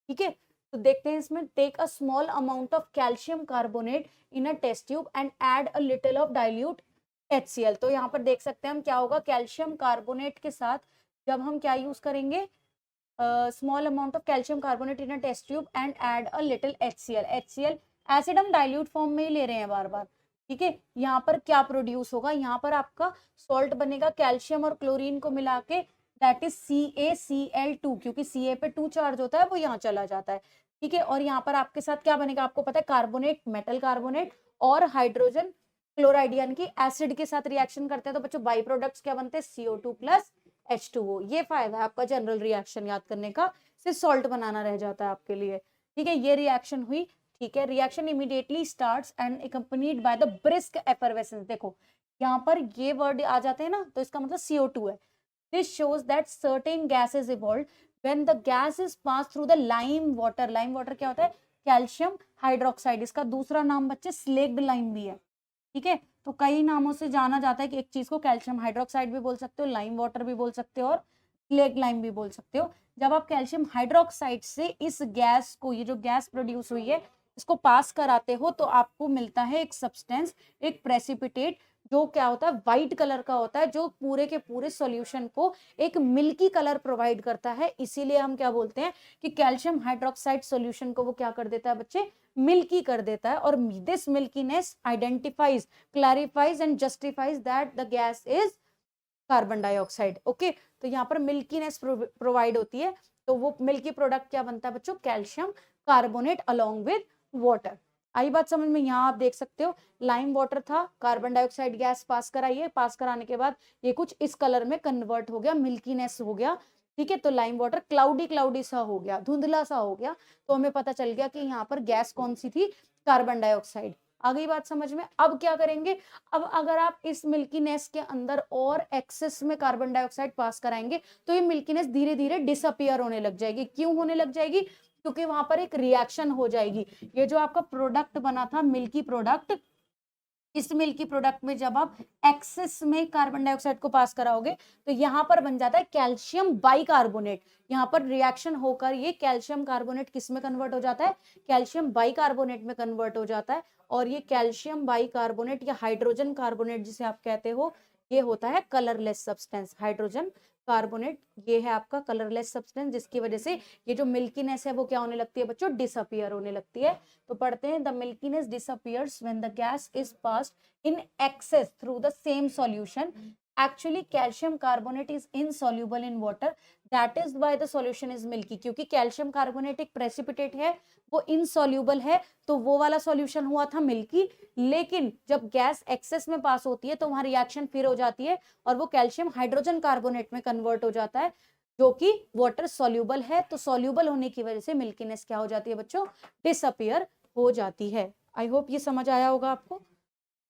[SPEAKER 1] ठीक है। तो देखते हैं इसमें, take a small amount of calcium carbonate in a test tube and add a little of dilute HCl। तो यहाँ पर देख सकते हैं हम क्या होगा, कैल्शियम कार्बोनेट के साथ जब हम क्या यूज करेंगे, small amount of calcium carbonate in a test tube and add a little HCl acid हम डाइल्यूट फॉर्म में ही ले रहे हैं बार बार, ठीक है। यहाँ पर क्या प्रोड्यूस होगा, यहाँ पर आपका सॉल्ट बनेगा कैल्शियम और क्लोरीन को मिला के, दैट इज CaCl2, क्योंकि Ca पे 2 चार्ज होता है, वो यहाँ चला जाता है, ठीक है। और यहाँ पर आपके साथ क्या बनेगा, आपको पता है, कार्बोनेट, मेटल कार्बोनेट और हाइड्रोजन क्लोराइड यानी कि एसिड के साथ रिएक्शन करते हैं, तो बच्चों बाई प्रोडक्ट्स क्या बनते हैं, CO2 प्लस H2O। ये फायदा है आपका जनरल रिएक्शन याद करने का, सिर्फ सॉल्ट बनाना रह जाता है आपके लिए, ठीक है। ये रिएक्शन हुई, ठीक है। Reaction immediately starts and accompanied by the brisk effervescence, देखो यहाँ पर ये वर्ड आ जाते हैं ना, तो इसका मतलब CO2 है। This shows that certain gases evolve when the gas is pass through the lime water. Lime water क्या होता है, कैल्शियम हाइड्रोक्साइड, इसका दूसरा नाम बच्चे स्लेक्ड लाइम भी है, ठीक है। तो कई नामों से जाना जाता है कि एक चीज को कैल्शियम हाइड्रोक्साइड भी बोल सकते हो, लाइम वाटर भी बोल सकते हो, और स्लेक्ड लाइम भी बोल सकते हो। जब आप कैल्शियम हाइड्रोक्साइड से इस गैस को, ये जो गैस प्रोड्यूस हुई है, इसको पास कराते हो, तो आपको मिलता है एक सब्सटेंस, एक प्रेसिपिटेट, जो क्या होता है, व्हाइट कलर का होता है, जो पूरे के पूरे सॉल्यूशन को एक मिल्की कलर प्रोवाइड करता है। इसीलिए हम क्या बोलते हैं कि कैल्शियम हाइड्रोक्साइड सॉल्यूशन को वो क्या कर देता है बच्चे, मिल्की कर देता है। और this milkiness identifies, clarifies and justifies that the gas is carbon dioxide, okay. तो यहाँ पर मिल्कीनेस प्रोवाइड होती है, तो वो मिल्की प्रोडक्ट क्या बनता है बच्चों, calcium carbonate along with water. आई बात समझ में, यहाँ आप देख सकते हो लाइम वाटर था, कार्बन डाइऑक्साइड गैस पास कराइए, पास कराने के बाद ये कुछ इस कलर में कन्वर्ट हो गया, मिल्कीनेस हो गया, ठीक है। तो लाइम वाटर क्लाउडी क्लाउडी सा हो गया, धुंधला सा हो गया, तो हमें पता चल गया कि यहाँ पर गैस कौन सी थी, कार्बन डाइऑक्साइड। आ गई बात समझ में। अब क्या करेंगे, अब अगर आप इस मिल्कीनेस के अंदर और एक्सेस में कार्बन डाइऑक्साइड पास कराएंगे, तो ये मिल्कीनेस धीरे धीरे डिसअपियर होने लग जाएगी। क्यों होने लग जाएगी, क्योंकि वहां पर एक रिएक्शन हो जाएगी। ये जो आपका प्रोडक्ट बना था मिल्की प्रोडक्ट, इस मिल्की प्रोडक्ट में जब आप एक्सेस में कार्बन डाइऑक्साइड को पास कराओगे, तो यहाँ पर बन जाता है कैल्शियम बाइकार्बोनेट। यहाँ पर रिएक्शन होकर ये कैल्शियम कार्बोनेट किस में कन्वर्ट हो जाता है, कैल्शियम बाइकार्बोनेट में कन्वर्ट हो जाता है। और ये कैल्शियम बाइकार्बोनेट या हाइड्रोजन कार्बोनेट जिसे आप कहते हो, ये होता है कलरलेस सब्सटेंस। हाइड्रोजन कार्बोनेट ये है आपका कलरलेस सब्सटेंस, जिसकी वजह से ये जो मिल्कीनेस है वो क्या होने लगती है बच्चों, डिसअपियर होने लगती है। तो पढ़ते हैं, the milkiness disappears when the gas is passed in excess through the same solution. Actually calcium carbonate is insoluble in water, that is why the solution is milky. क्योंकि कैल्शियम कार्बोनेट एक प्रेसिपिटेट है, वो इनसॉल्युबल है, तो वो वाला सॉल्यूशन हुआ था मिल्की। लेकिन जब गैस एक्सेस में पास होती है, तो वहां रिएक्शन फिर हो जाती है और वो कैल्शियम हाइड्रोजन कार्बोनेट में कन्वर्ट हो जाता है, जो कि वाटर सॉल्यूबल है, तो सॉल्यूबल होने की वजह से मिल्कीनेस क्या हो जाती है बच्चों, डिसअपियर हो जाती है। आई होप ये समझ आया होगा आपको।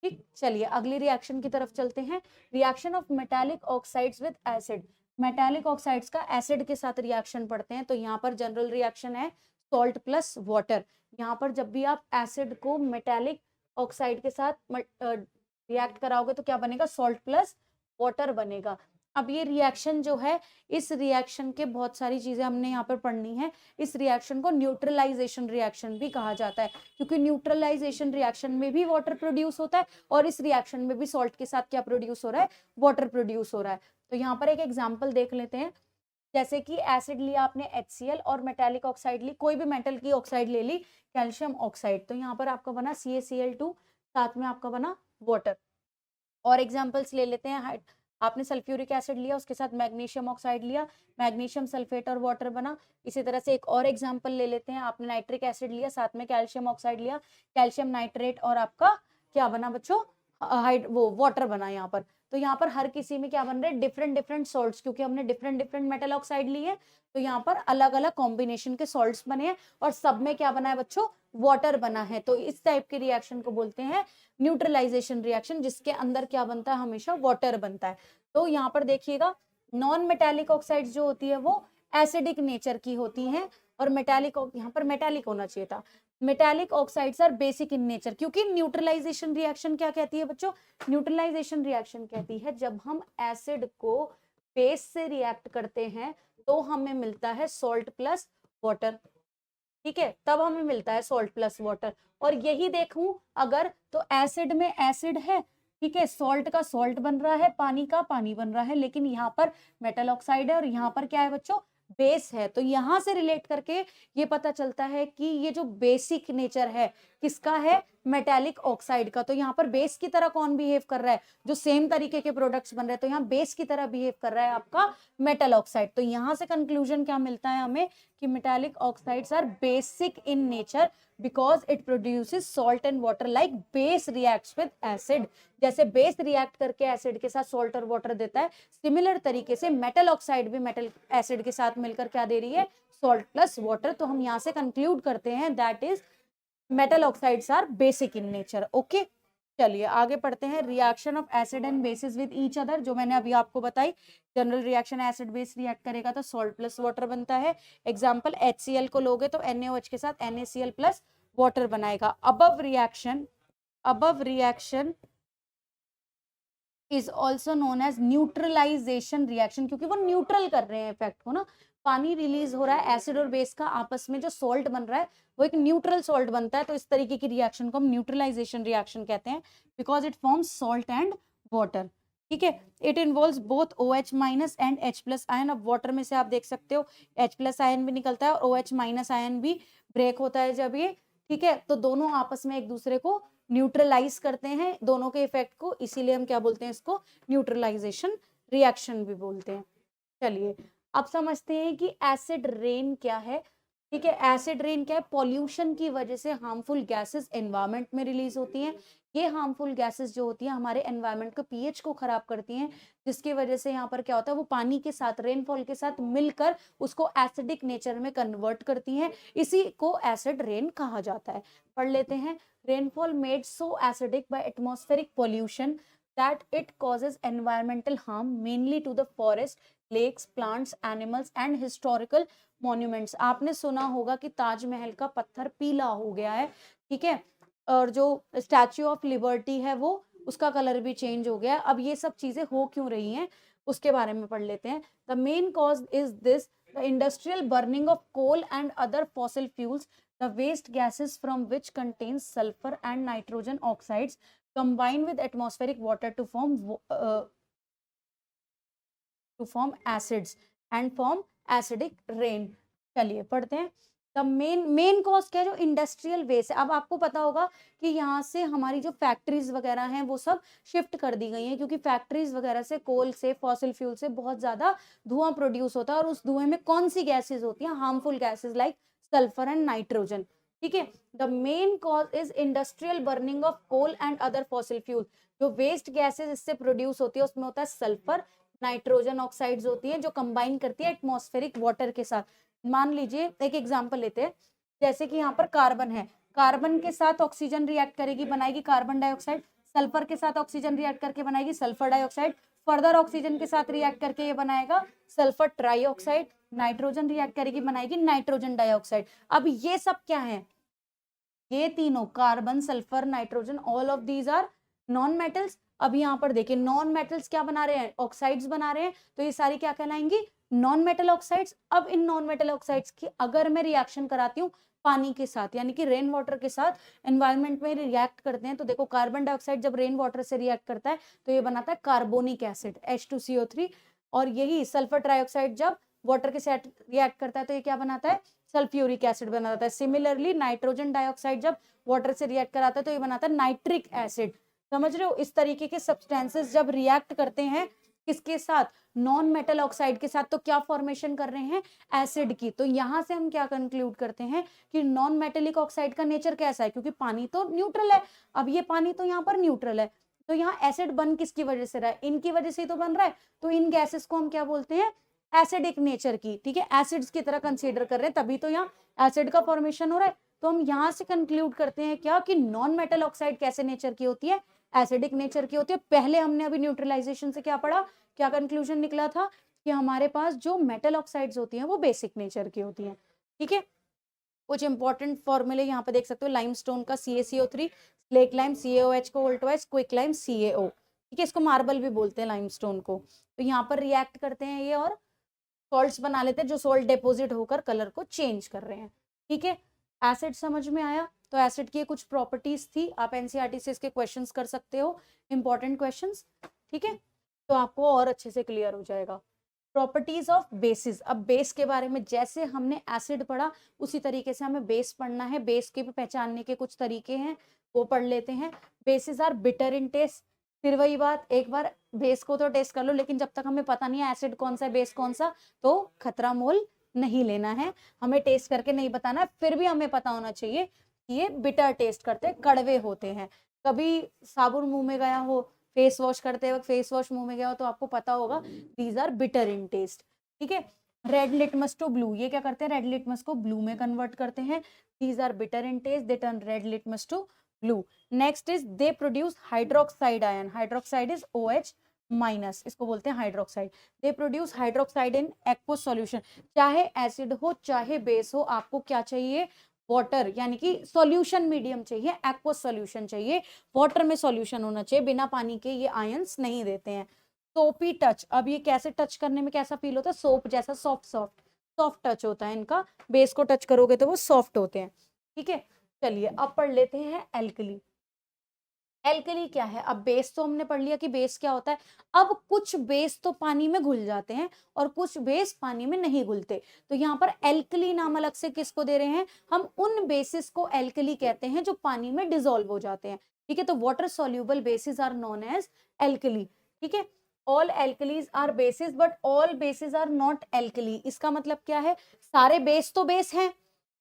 [SPEAKER 1] ठीक, चलिए अगली रिएक्शन की तरफ चलते हैं। Reaction of metallic oxides with acid. Metallic oxides का एसिड के साथ रिएक्शन पढ़ते हैं, तो यहाँ पर जनरल रिएक्शन है सॉल्ट प्लस वाटर। यहाँ पर जब भी आप एसिड को मेटालिक ऑक्साइड के साथ रिएक्ट कराओगे तो क्या बनेगा, सॉल्ट प्लस वाटर बनेगा। अब ये रिएक्शन जो है, इस रिएक्शन के बहुत सारी चीजें हमने यहाँ पर पढ़नी है। इस रिएक्शन को न्यूट्रलाइजेशन रिएक्शन भी कहा जाता है, क्योंकि न्यूट्रलाइजेशन रिएक्शन में भी वाटर प्रोड्यूस होता है और इस रिएक्शन में भी सॉल्ट के साथ क्या प्रोड्यूस हो रहा है, वाटर प्रोड्यूस हो रहा है। तो यहाँ पर एक एग्जाम्पल देख लेते हैं। जैसे कि एसिड लिया आपने HCl और मेटालिक ऑक्साइड ली, कोई भी मेटल की ऑक्साइड ले ली, कैल्शियम ऑक्साइड, तो यहाँ पर आपका बना CaCl2, साथ में आपका बना वाटर। और एग्जांपल्स ले लेते हैं। आपने सल्फ्यूरिक एसिड लिया, उसके साथ मैग्नीशियम ऑक्साइड लिया, मैग्नीशियम सल्फेट और वाटर बना। इसी तरह से एक और एग्जांपल ले लेते हैं। आपने नाइट्रिक एसिड लिया, साथ में कैल्शियम ऑक्साइड लिया, कैल्शियम नाइट्रेट और आपका क्या बना बच्चों, वो वाटर बना यहाँ पर। तो यहाँ पर हर किसी में क्या बन रहे हैं, डिफरेंट डिफरेंट सॉल्ट्स, क्योंकि हमने डिफरेंट डिफरेंट मेटल ऑक्साइड ली है, तो यहाँ पर अलग अलग कॉम्बिनेशन के सॉल्ट्स बने हैं और सब में क्या बना है बच्चों, वाटर बना है। तो इस टाइप के रिएक्शन को बोलते हैं न्यूट्रलाइजेशन रिएक्शन, जिसके अंदर क्या बनता है, हमेशा वाटर बनता है। तो यहाँ पर देखिएगा, नॉन मेटालिक ऑक्साइड्स जो होती है वो एसिडिक नेचर की होती हैं, और मेटालिक, यहाँ पर मेटालिक होना चाहिए था, metallic oxides are basic in nature. क्योंकि न्यूट्रलाइजेशन रिएक्शन क्या कहती है बच्चों, न्यूट्रलाइजेशन रिएक्शन कहती है जब हम एसिड को बेस से रिएक्ट करते हैं तो हमें मिलता है सॉल्ट प्लस वाटर। ठीक है, तब हमें मिलता है सॉल्ट प्लस वाटर। और यही देखूं अगर, तो एसिड में एसिड है, ठीक है, सॉल्ट का सॉल्ट बन रहा है, पानी का पानी बन रहा है, लेकिन यहाँ पर मेटल ऑक्साइड है और यहाँ पर क्या है बच्चों, बेस है। तो यहाँ से रिलेट करके ये पता चलता है कि ये जो बेसिक नेचर है किसका है, मेटालिक ऑक्साइड का। तो यहाँ पर बेस की तरह कौन बिहेव कर रहा है, जो सेम तरीके के प्रोडक्ट्स बन रहे हैं, तो यहाँ बेस की तरह बिहेव कर रहा है आपका मेटल ऑक्साइड। तो यहाँ से कंक्लूजन क्या मिलता है हमें, कि metallic oxides are basic in nature because it produces salt and water like base reacts with acid. जैसे बेस रिएक्ट करके एसिड के साथ सॉल्ट और वाटर देता है, सिमिलर तरीके से मेटल ऑक्साइड भी मेटल एसिड के साथ मिलकर क्या दे रही है, सॉल्ट प्लस वाटर। तो हम यहाँ से कंक्लूड करते हैं that is metal oxides are basic in nature. Okay, चलिए आगे पढ़ते हैं। Reaction of acid and bases with each other, जो मैंने अभी आपको बताई, general reaction acid base react करेगा तो सॉल्ट प्लस वाटर बनता है। एग्जांपल HCl को लोगे तो NaOH के साथ NaCl प्लस वाटर बनाएगा। Above reaction is also known as neutralization reaction, क्योंकि वो न्यूट्रल कर रहे हैं इफेक्ट को ना। पानी रिलीज हो रहा है, एसिड और बेस का आपस में जो सॉल्ट बन रहा है वो एक न्यूट्रल सॉल्ट बनता है। तो इस तरीके की रिएक्शन को हम न्यूट्रलाइजेशन रिएक्शन कहते हैं, because it forms salt and water. ठीक है, it involves both OH minus and H plus ion. अब वाटर में से आप देख सकते हो H प्लस आयन भी निकलता है और OH माइनस आयन भी ब्रेक होता है जब ये, ठीक है, तो दोनों आपस में एक दूसरे को न्यूट्रलाइज करते हैं, दोनों के इफेक्ट को, इसीलिए हम क्या बोलते हैं इसको, न्यूट्रलाइजेशन रिएक्शन भी बोलते हैं। चलिए अब समझते हैं कि एसिड रेन क्या है। ठीक है, एसिड रेन क्या है, पॉल्यूशन की वजह से हार्मफुल गैसेस एनवायरनमेंट में रिलीज होती हैं। ये हार्मफुल गैसेस जो होती हैं हमारे एनवायरनमेंट को पीएच को खराब करती हैं, जिसकी वजह से यहाँ पर क्या होता है, वो पानी के साथ, रेनफॉल के साथ मिलकर उसको एसिडिक नेचर में कन्वर्ट करती हैं। इसी को एसिड रेन कहा जाता है। पढ़ लेते हैं। Rainfall made so acidic by atmospheric pollution that it causes environmental harm mainly to the forest, lakes, plants, animals and historical monuments। आपने सुना होगा कि ताजमहल का पत्थर पीला हो गया है, ठीक है, और जो स्टैच्यू ऑफ लिबर्टी है वो उसका कलर भी चेंज हो गया है। अब ये सब चीजें हो क्यों रही हैं उसके बारे में पढ़ लेते हैं। The main cause is this, the industrial burning of coal and other fossil fuels, the waste gases from which contains sulfur and nitrogen oxides combine with atmospheric water to form acids and form acidic rain। चलिए पढ़ते हैं। द मेन कॉज क्या है, जो इंडस्ट्रियल वेस्ट है। अब आपको पता होगा कि यहाँ से हमारी जो फैक्ट्रीज वगैरह हैं वो सब शिफ्ट कर दी गई हैं, क्योंकि फैक्ट्रीज वगैरह से, कोल से, फॉसिल फ्यूल से बहुत ज्यादा धुआं प्रोड्यूस होता है, और उस धुएं में कौन सी गैसेज होती हैं, harmful gases like sulphur and nitrogen. ठीक है, the main cause is industrial burning of coal and other fossil fuel. जो वेस्ट गैसेज इससे प्रोड्यूस होती है उसमें होता है सल्फर, नाइट्रोजन ऑक्साइड्स होती हैं जो कंबाइन करती है एटमॉस्फेरिक वाटर के साथ। मान लीजिए एक एग्जांपल लेते हैं, जैसे कि यहाँ पर कार्बन है, कार्बन के साथ ऑक्सीजन रिएक्ट करेगी, बनाएगी कार्बन डाइऑक्साइड, सल्फर के साथ ऑक्सीजन रिएक्ट करके बनाएगी सल्फर डाइऑक्साइड, फर्दर ऑक्सीजन के साथ रिएक्ट करके ये बनाएगा सल्फर ट्राइऑक्साइड, नाइट्रोजन रिएक्ट करेगी बनाएगी नाइट्रोजन डाइऑक्साइड। अब ये सब क्या है, ये तीनों carbon sulphur nitrogen, all of these are non metals. अब यहाँ पर देखिए नॉन मेटल्स क्या बना रहे हैं, ऑक्साइड्स बना रहे हैं, तो ये सारी क्या कहलाएंगी, नॉन मेटल ऑक्साइड्स। अब इन नॉन मेटल ऑक्साइड्स की अगर मैं रिएक्शन कराती हूँ पानी के साथ, यानी कि रेन वाटर के साथ, एनवायरमेंट में रिएक्ट करते हैं, तो देखो कार्बन डाइऑक्साइड जब रेन वाटर से रिएक्ट करता है तो ये बनाता है कार्बोनिक एसिड H2CO3, और यही सल्फर ट्राइऑक्साइड जब वाटर के साथ रिएक्ट करता है तो ये क्या बनाता है, सल्फ्यूरिक एसिड बनाता है। सिमिलरली नाइट्रोजन डाइऑक्साइड जब वाटर से रिएक्ट कराता है तो ये बनाता है नाइट्रिक एसिड। समझ रहे हो, इस तरीके के सब्सटेंसेस जब रिएक्ट करते हैं किसके साथ, नॉन मेटल ऑक्साइड के साथ, तो क्या फॉर्मेशन कर रहे हैं, एसिड की। तो यहां से हम क्या कंक्लूड करते हैं कि नॉन मेटेलिक ऑक्साइड का नेचर कैसा है, क्योंकि पानी तो न्यूट्रल है, अब ये पानी तो यहाँ पर न्यूट्रल है, तो यहाँ एसिड बन किसकी वजह से रहा है, इनकी वजह से ही तो बन रहा है, तो इन गैसेस को हम क्या बोलते हैं, एसिडिक नेचर की, ठीक है, एसिड्स की तरह कंसीडर कर रहे हैं, तभी तो यहाँ एसिड का फॉर्मेशन हो रहा है। तो हम यहाँ से कंक्लूड करते हैं क्या, कि नॉन मेटल ऑक्साइड कैसे नेचर की होती है, एसिडिक नेचर की होती है। पहले हमने अभी न्यूट्रलाइजेशन से क्या पढ़ा, क्या कंक्लूजन निकला था, कि हमारे पास जो मेटल ऑक्साइड्स होती हैं वो बेसिक नेचर की होती हैं, ठीक है। कुछ इंपॉर्टेंट फॉर्मूले यहाँ पे देख सकते हो, लाइमस्टोन का CaCO3, स्लेक लाइम CaOH को वोल्टवाइज, क्विक लाइम CaO, ठीक है, इसको मार्बल भी बोलते हैं लाइमस्टोन को। तो यहाँ पर रिएक्ट करते हैं ये और सॉल्ट्स बना लेते हैं जो सॉल्ट डिपोजिट होकर कलर को चेंज कर रहे हैं, ठीक है। एसिड समझ में आया, तो एसिड की कुछ प्रॉपर्टीज थी, आप एनसीईआरटी से इसके क्वेश्चंस कर सकते हो, इंपॉर्टेंट क्वेश्चंस, ठीक है, तो आपको और अच्छे से क्लियर हो जाएगा। प्रॉपर्टीज ऑफ बेसिस, अब बेस के बारे में जैसे हमने एसिड पढ़ा उसी तरीके से हमें बेस पढ़ना है, बेस के पहचानने के कुछ तरीके हैं वो पढ़ लेते हैं। Bases are bitter in taste, फिर वही बात, एक बार बेस को तो टेस्ट कर लो, लेकिन जब तक हमें पता नहीं है एसिड कौन सा है बेस कौन सा, तो खतरा मोल नहीं लेना है, हमें टेस्ट करके नहीं बताना, फिर भी हमें पता होना चाहिए कि ये बिटर टेस्ट करते हैं, कड़वे होते हैं। कभी साबुन मुंह में गया हो, फेस वॉश करते वक्त फेस वॉश मुंह में गया हो, तो आपको पता होगा these are bitter in taste, ठीक है। रेड लिटमस टू ब्लू, ये क्या करते हैं, रेड लिटमस को ब्लू में कन्वर्ट करते हैं, these are bitter in taste, they turn red litmus to blue. Next is they produce hydroxide ion, hydroxide is OH minus, इसको बोलते हैं hydroxide. They produce hydroxide in aqueous solution, चाहे एसिड हो चाहे बेस हो, आपको क्या चाहिए, वाटर, यानी कि सॉल्यूशन मीडियम चाहिए, एक्वस सॉल्यूशन चाहिए, वाटर में सॉल्यूशन होना चाहिए, बिना पानी के ये आयंस नहीं देते हैं। सोपी टच, अब ये कैसे टच करने में कैसा फील होता है, सोप जैसा सॉफ्ट सॉफ्ट सॉफ्ट टच होता है इनका, बेस को टच करोगे तो वो सॉफ्ट होते हैं, ठीक है। चलिए अब पढ़ लेते हैं एल्कली। एल्कली क्या है, अब बेस तो हमने पढ़ लिया कि बेस क्या होता है, अब कुछ बेस तो पानी में घुल जाते हैं और कुछ बेस पानी में नहीं घुलते, तो यहाँ पर एल्कली नाम अलग से किसको दे रहे हैं, हम उन बेसिस को एल्कली कहते हैं जो पानी में डिसॉल्व हो जाते हैं, ठीक है। तो water soluble bases are known as alkali, ठीक है। All alkalis are bases but all bases are not alkali, इसका मतलब क्या है, सारे बेस तो बेस हैं,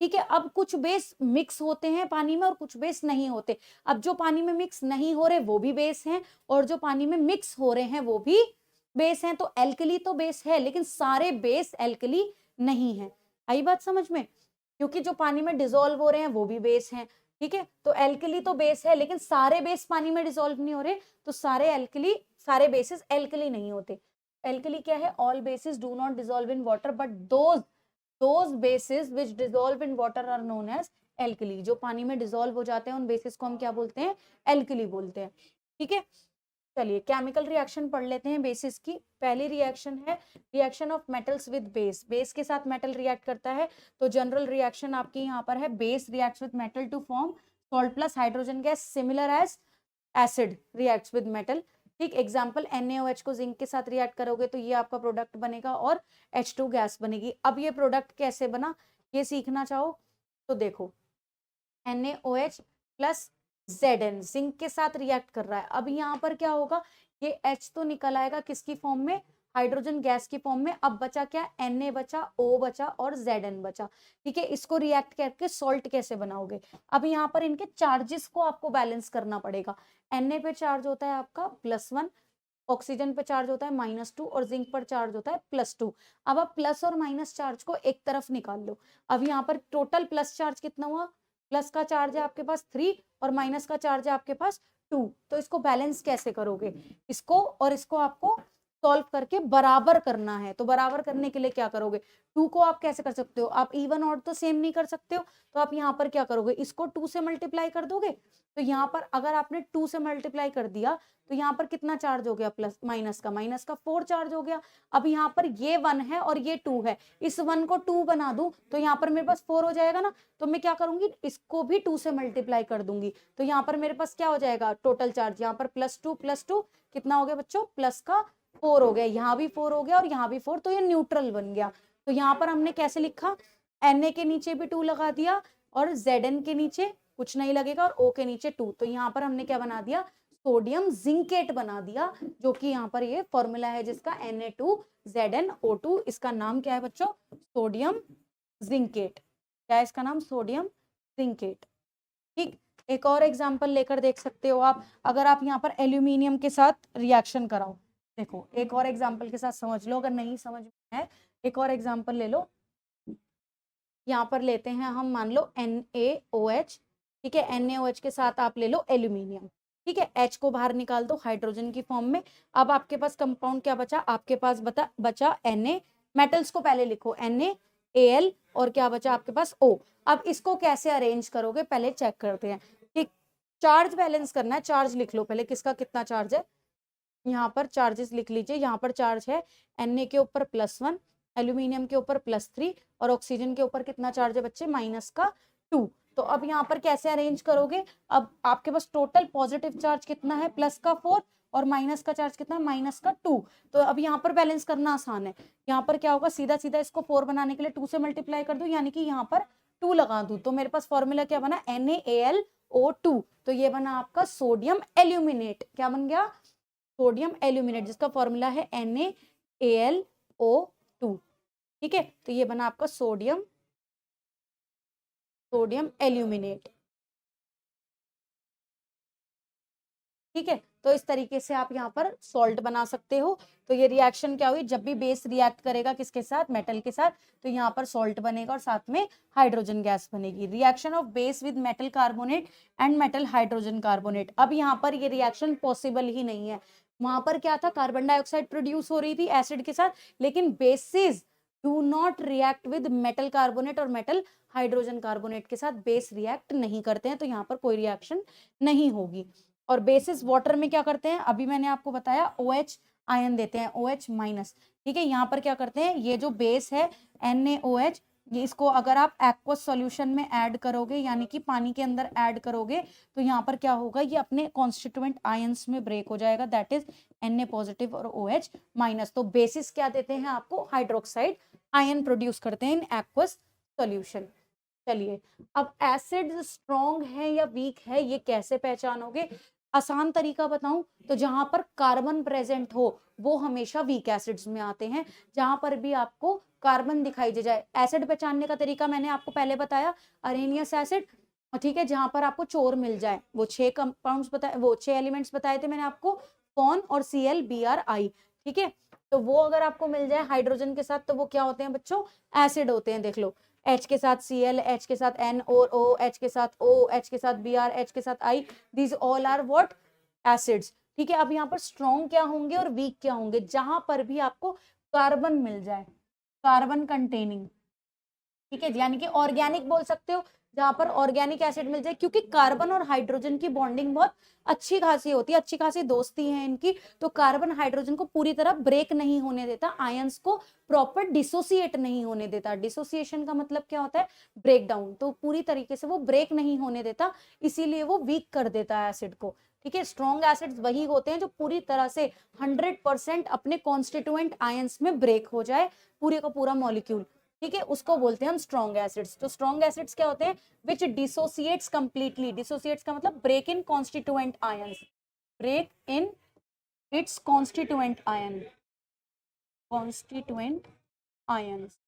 [SPEAKER 1] ठीक है, अब कुछ बेस मिक्स होते हैं पानी में और कुछ बेस नहीं होते, अब जो पानी में मिक्स नहीं हो रहे वो भी बेस हैं और जो पानी में मिक्स हो रहे हैं वो भी बेस हैं, तो एल्कली तो बेस है लेकिन सारे बेस एल्कली नहीं है। आई बात समझ में, क्योंकि जो पानी में डिसॉल्व हो रहे हैं वो भी बेस हैं, ठीक है, तो एल्कली तो बेस है लेकिन सारे बेस पानी में डिसॉल्व नहीं हो रहे, तो सारे बेसिस एल्कली नहीं होते। एल्कली क्या है, all basis do not dissolve in water but those bases which dissolve in water are known as alkali, जो पानी में डिसॉल्व हो जाते हैं उन बेसिस को हम क्या बोलते हैं, एल्कली बोलते हैं, ठीक है। चलिए केमिकल रिएक्शन पढ़ लेते हैं बेसिस की। पहली रिएक्शन है reaction of metals with base, base के साथ मेटल रिएक्ट करता है, तो जनरल रिएक्शन आपकी यहाँ पर है, base reacts with metal to form salt plus hydrogen gas similar as acid reacts with metal, ठीक। एग्जाम्पल NaOH को जिंक के साथ रिएक्ट करोगे तो ये आपका प्रोडक्ट बनेगा और H2 गैस बनेगी। अब ये प्रोडक्ट कैसे बना ये सीखना चाहो तो देखो, NaOH प्लस Zn जिंक के साथ रिएक्ट कर रहा है, अब यहाँ पर क्या होगा, ये H तो निकल आएगा किसकी फॉर्म में, हाइड्रोजन गैस की फॉर्म में, अब बचा क्या, Na बचा, O बचा और Zn बचा, ठीक है। इसको रिएक्ट करके सॉल्ट कैसे बनाओगे, अब यहाँ पर इनके चार्जेस को आपको बैलेंस करना पड़ेगा, Na पे चार्ज होता है आपका +1 ऑक्सीजन पे चार्ज होता है -2 और जिंक पर चार्ज होता है +2। अब आप प्लस और माइनस चार्ज को एक तरफ निकाल लो। अब यहाँ पर टोटल प्लस चार्ज कितना हुआ, प्लस का चार्ज है आपके पास 3 और माइनस का चार्ज है आपके पास 2। तो इसको बैलेंस कैसे करोगे, इसको और इसको आपको सॉल्व करके बराबर करना है। तो बराबर करने के लिए क्या करोगे, 2 को आप कैसे कर सकते हो, आप इवन ऑड तो सेम नहीं कर सकते हो, तो आप यहाँ पर क्या करोगे, इसको 2 से मल्टीप्लाई कर दोगे। तो यहाँ पर अगर आपने 2 से मल्टीप्लाई कर दिया तो यहाँ पर कितना चार्ज हो गया, प्लस माइनस का 4 चार्ज हो गया। अब यहाँ पर ये 1 है और ये 2 है, इस 1 को 2 बना दूं तो यहाँ पर मेरे पास 4 हो जाएगा ना। तो मैं क्या करूंगी, इसको भी 2 से मल्टीप्लाई कर दूंगी। तो यहाँ पर मेरे पास क्या हो जाएगा, टोटल चार्ज यहाँ पर +2 कितना हो गया बच्चों, प्लस का 4 हो गया, यहाँ भी 4 हो गया और यहाँ भी 4, तो ये न्यूट्रल बन गया। तो यहाँ पर हमने कैसे लिखा, Na के नीचे भी 2 लगा दिया और Zn के नीचे कुछ नहीं लगेगा और O के नीचे 2। तो यहाँ पर हमने क्या बना दिया, सोडियम जिंकेट बना दिया, जो कि यहाँ पर ये फॉर्मूला है जिसका Na2ZnO2। इसका नाम क्या है बच्चों, सोडियम जिंकेट। क्या है इसका नाम, सोडियम जिंकेट। ठीक, एक और एग्जांपल लेकर देख सकते हो आप, अगर आप यहाँ पर एल्यूमिनियम के साथ रिएक्शन कराओ। देखो एक और एग्जांपल के साथ समझ लो, अगर नहीं समझ में है एक और एग्जांपल ले लो। यहाँ पर लेते हैं हम, मान लो NaOH, ठीक है, NaOH के साथ आप ले लो एल्यूमिनियम, ठीक है, H को बाहर निकाल दो हाइड्रोजन की फॉर्म में। अब आपके पास कंपाउंड क्या बचा, आपके पास बचा Na। मेटल्स को पहले लिखो, NaAl और क्या बचा आपके पास O। अब इसको कैसे अरेंज करोगे पहले चेक करते हैं। ठीक, चार्ज बैलेंस करना है, चार्ज लिख लो पहले, किसका कितना चार्ज है। यहाँ पर चार्जेस लिख लीजिए, यहाँ पर चार्ज है Na के ऊपर +1, एल्यूमिनियम के ऊपर +3 और ऑक्सीजन के ऊपर कितना चार्ज है बच्चे, -2। तो अब यहाँ पर कैसे अरेंज करोगे, अब आपके पास टोटल पॉजिटिव चार्ज कितना है, +4 और माइनस का चार्ज कितना है, -2। तो अब यहाँ पर बैलेंस करना आसान है। यहाँ पर क्या होगा, सीधा सीधा इसको 4 बनाने के लिए 2 से मल्टीप्लाई कर दूं, यानी कि यहाँ पर 2 लगा दूं, तो मेरे पास फॉर्मूला क्या बना, NaAlO2। तो ये बना आपका सोडियम एल्यूमिनेट। क्या बन गया, सोडियम एल्यूमिनेट, जिसका फॉर्मूला है NaAlO2। ठीक है, तो ये बना आपका सोडियम एल्यूमिनेट। ठीक है, तो इस तरीके से आप यहाँ पर सॉल्ट बना सकते हो। तो ये रिएक्शन क्या हुई, जब भी बेस रिएक्ट करेगा किसके साथ, मेटल के साथ, तो यहाँ पर सॉल्ट बनेगा और साथ में हाइड्रोजन गैस बनेगी। Reaction of base with metal carbonate and metal hydrogen carbonate. अब यहाँ पर ये रिएक्शन पॉसिबल ही नहीं है। वहां पर क्या था, कार्बन डाइऑक्साइड प्रोड्यूस हो रही थी एसिड के साथ, लेकिन basis do not react with metal carbonate और मेटल हाइड्रोजन कार्बोनेट के साथ बेस रिएक्ट नहीं करते हैं, तो यहाँ पर कोई रिएक्शन नहीं होगी। और बेसिस वाटर में क्या करते हैं, अभी मैंने आपको बताया OH आयन देते हैं, OH-। ठीक है, यहाँ पर क्या करते हैं, ये जो बेस है NaOH, ये इसको अगर आप एक्वस सॉल्यूशन में ऐड करोगे, यानी कि पानी के अंदर ऐड करोगे, तो यहाँ पर क्या होगा, ये अपने कॉन्स्टिट्यूएंट आयंस में ब्रेक हो जाएगा, दैट इज Na+ और OH-। तो बेसिस क्या देते हैं आपको, हाइड्रोक्साइड आयन प्रोड्यूस करते हैं इन एक्वस सॉल्यूशन। चलिए, अब एसिड स्ट्रॉन्ग है या वीक है ये कैसे पहचानोगे, आसान तरीका बताऊं तो जहां पर कार्बन प्रेजेंट हो वो हमेशा वीक एसिड्स में आते हैं। जहां पर भी आपको कार्बन दिखाई दे जाए, एसिड पहचानने का तरीका मैंने आपको पहले बताया, अरेनियस एसिड। ठीक है, जहां पर आपको चोर मिल जाए, वो 6 कंपाउंड्स बताए, वो 6 एलिमेंट्स बताए थे मैंने आपको, कौन और ClBrI। ठीक है, तो वो अगर आपको मिल जाए हाइड्रोजन के साथ तो वो क्या होते हैं बच्चों, एसिड होते हैं। देख लो, H के साथ Cl, H के साथ N और O, H के साथ O, H के साथ Br, H के साथ I, these all are what, acids. ठीक है, अब यहाँ पर स्ट्रॉन्ग क्या होंगे और वीक क्या होंगे, जहां पर भी आपको कार्बन मिल जाए, कार्बन कंटेनिंग। ठीक है, यानी कि ऑर्गेनिक बोल सकते हो, जहां पर ऑर्गेनिक एसिड मिल जाए, क्योंकि कार्बन और हाइड्रोजन की बॉन्डिंग बहुत अच्छी खासी होती है, अच्छी खासी दोस्ती है इनकी। तो कार्बन हाइड्रोजन को पूरी तरह ब्रेक नहीं होने देता, आयंस को प्रॉपर डिसोसिएट नहीं होने देता। डिसोसिएशन का मतलब क्या होता है, ब्रेक डाउन। तो पूरी तरीके से वो ब्रेक नहीं होने देता, इसीलिए वो वीक कर देता है एसिड को। ठीक है, स्ट्रॉन्ग एसिड्स वही होते हैं जो पूरी तरह से 100% अपने कॉन्स्टिट्यूएंट आयंस में ब्रेक हो जाए, पूरे का पूरा मॉलिक्यूल। ठीक है, उसको बोलते हैं हम स्ट्रॉन्ग एसिड्स। तो स्ट्रॉन्ग एसिड्स क्या होते हैं, विच डिसोसिएट्स कंप्लीटली, डिसोसिएट्स का मतलब break in constituent ions, break in its constituent ion, constituent ions.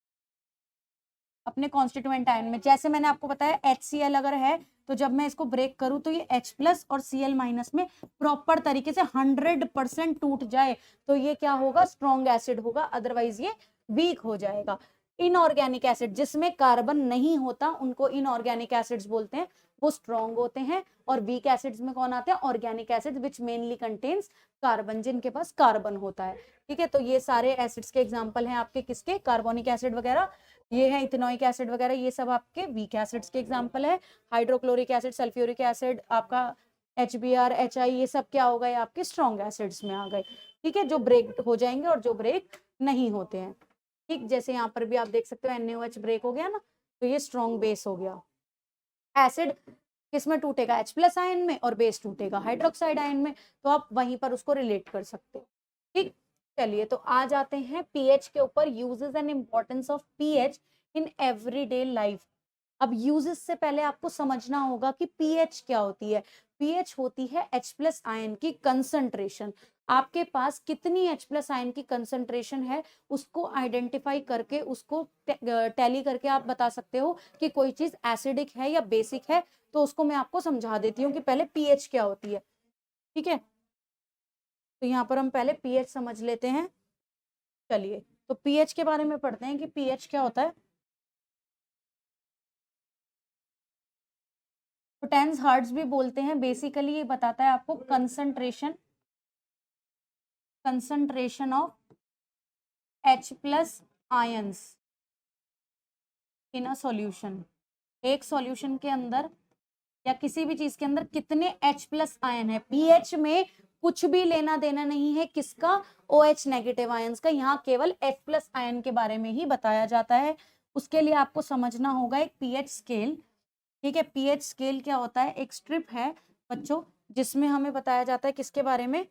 [SPEAKER 1] अपने कॉन्स्टिट्यूएंट आयन में। जैसे मैंने आपको बताया HCl अगर है तो जब मैं इसको ब्रेक करूं तो ये H+ और Cl- में प्रॉपर तरीके से 100% टूट जाए तो ये क्या होगा, स्ट्रॉन्ग एसिड होगा, अदरवाइज ये वीक हो जाएगा। इनऑर्गेनिक एसिड जिसमें कार्बन नहीं होता उनको इनऑर्गेनिक एसिड्स बोलते हैं, वो स्ट्रॉन्ग होते हैं। और वीक एसिड्स में कौन आते हैं, organic acid which mainly contains carbon, जिनके पास कार्बन होता है। ठीक है, तो ये सारे एसिड्स के एग्जांपल हैं आपके किसके, कार्बोनिक एसिड वगैरह, ये है इथेनोइक एसिड वगैरह, ये सब आपके वीक एसिड्स के एग्जांपल है। हाइड्रोक्लोरिक एसिड, सल्फ्यूरिक एसिड, आपका HBr, HI, ये सब क्या हो गए, आपके स्ट्रॉन्ग एसिड्स में आ गए। ठीक है, जो ब्रेक हो जाएंगे और जो ब्रेक नहीं होते हैं। ठीक, जैसे यहाँ पर भी आप देख सकते हो NaOH ब्रेक हो गया ना, तो ये स्ट्रॉन्ग बेस हो गया। एसिड किसमें टूटेगा, H+ आयन में, और बेस टूटेगा हाइड्रोक्साइड आयन में, तो आप वहीं पर उसको रिलेट कर सकते हो। ठीक, चलिए तो आ जाते हैं पीएच के ऊपर, uses and importance of pH in everyday life. अब यूजेस से पहले आपको समझना होगा कि पीएच क्या होती है। पीएच होती है H+ आयन की कंसंट्रेशन। आपके पास कितनी H+ आयन की कंसंट्रेशन है उसको आइडेंटिफाई करके उसको टैली करके आप बता सकते हो कि कोई चीज एसिडिक है या बेसिक है। तो उसको मैं आपको समझा देती हूँ कि पहले पीएच क्या होती है। ठीक है, तो यहाँ पर हम पहले पीएच समझ लेते हैं। चलिए तो पीएच के बारे में पढ़ते हैं कि पीएच क्या होता है। पोटेंस हर्ट्ज भी बोलते हैं। बेसिकली ये बताता है आपको concentration of H+ ions in a solution. एक सॉल्यूशन के अंदर या किसी भी चीज के अंदर कितने H+ आयन है। पीएच में कुछ भी लेना देना नहीं है किसका, OH नेगेटिव आयंस का, यहाँ केवल H+ आयन के बारे में ही बताया जाता है। उसके लिए आपको समझना होगा एक पीएच स्केल। ठीक है, पीएच स्केल क्या होता है, एक स्ट्रिप है बच्चों जिसमें हमें बताया जाता है किसके बारे में,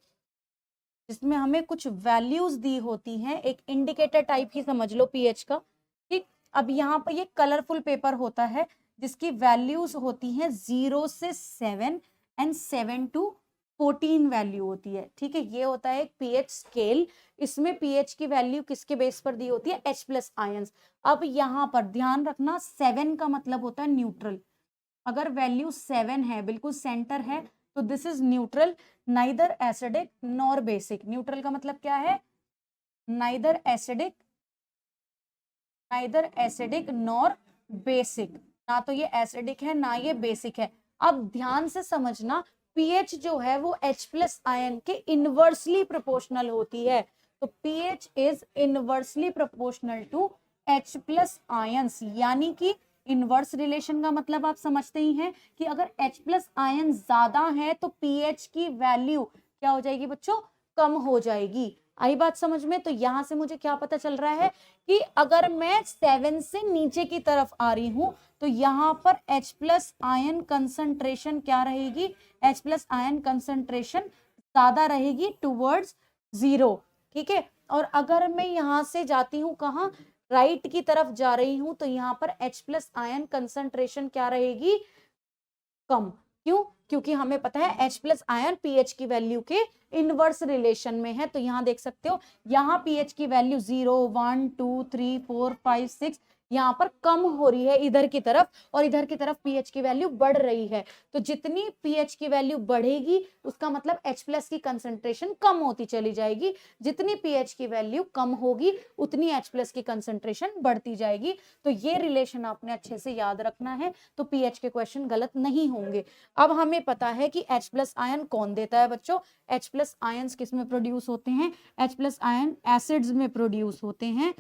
[SPEAKER 1] जिसमें हमें कुछ वैल्यूज दी होती हैं, एक इंडिकेटर टाइप ही समझ लो पीएच का। ठीक, अब यहाँ पर ये कलरफुल पेपर होता है जिसकी वैल्यूज होती हैं 0 से 7 एंड 7 to 14 वैल्यू होती है। ठीक है, ये होता है एक पीएच स्केल। इसमें पीएच की वैल्यू किसके बेस पर दी होती है, H+ आयंस। अब यहाँ पर ध्यान रखना 7 का मतलब होता है न्यूट्रल। अगर वैल्यू 7 है, बिल्कुल सेंटर है, तो this is neutral, neither acidic nor basic. Neutral का मतलब क्या है, नाइदर एसिडिक नॉर बेसिक, ना तो ये एसिडिक है ना ये बेसिक है। अब ध्यान से समझना, पीएच जो है वो H+ आयन के इनवर्सली प्रोपोर्शनल होती है। तो pH is inversely proportional to H+ ions, यानी कि इनवर्स रिलेशन का मतलब आप समझते ही हैं कि अगर H+ आयन ज्यादा है तो पीएच की वैल्यू क्या हो जाएगी बच्चों, कम हो जाएगी। आई बात समझ में। तो यहां से मुझे क्या पता चल रहा है कि अगर मैं 7 से नीचे की तरफ आ रही हूं तो यहां पर H+ आयन कंसंट्रेशन क्या रहेगी, H+ आयन कंसंट्रेशन ज्यादा रहेगी टुवर्ड्स 0। ठीक है, और अगर मैं यहां से जाती हूं कहाँ, राइट की तरफ जा रही हूं तो यहाँ पर H+ आयन कंसंट्रेशन क्या रहेगी, कम। क्यों, क्योंकि हमें पता है H+ आयन पीएच की वैल्यू के इनवर्स रिलेशन में है। तो यहाँ देख सकते हो, यहाँ पीएच की वैल्यू 0 1 2 3 4 5 6 यहाँ पर कम हो रही है इधर की तरफ, और इधर की तरफ पीएच की वैल्यू बढ़ रही है। तो जितनी पीएच की वैल्यू बढ़ेगी उसका मतलब H+ की कंसंट्रेशन कम होती चली जाएगी, जितनी पीएच की वैल्यू कम होगी उतनी H+ की कंसंट्रेशन बढ़ती जाएगी। तो ये रिलेशन आपने अच्छे से याद रखना है, तो पीएच के क्वेश्चन गलत नहीं होंगे। अब हमें पता है कि H+ आयन कौन देता है बच्चों, H+ आयंस किस में प्रोड्यूस होते हैं, H+ आयन एसिड्स में प्रोड्यूस होते हैं।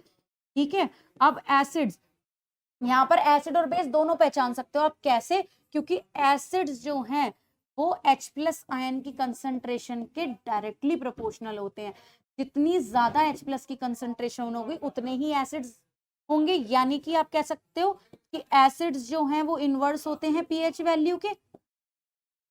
[SPEAKER 1] ठीक है, अब एसिड्स, यहाँ पर एसिड और बेस दोनों पहचान सकते हो आप, कैसे, क्योंकि एसिड्स जो हैं वो H+ आयन की कंसंट्रेशन के डायरेक्टली प्रोपोर्शनल होते हैं। जितनी ज्यादा H+ की कंसंट्रेशन होगी उतने ही एसिड्स होंगे, यानी कि आप कह सकते हो कि एसिड्स जो हैं वो इनवर्स होते हैं पीएच वैल्यू के।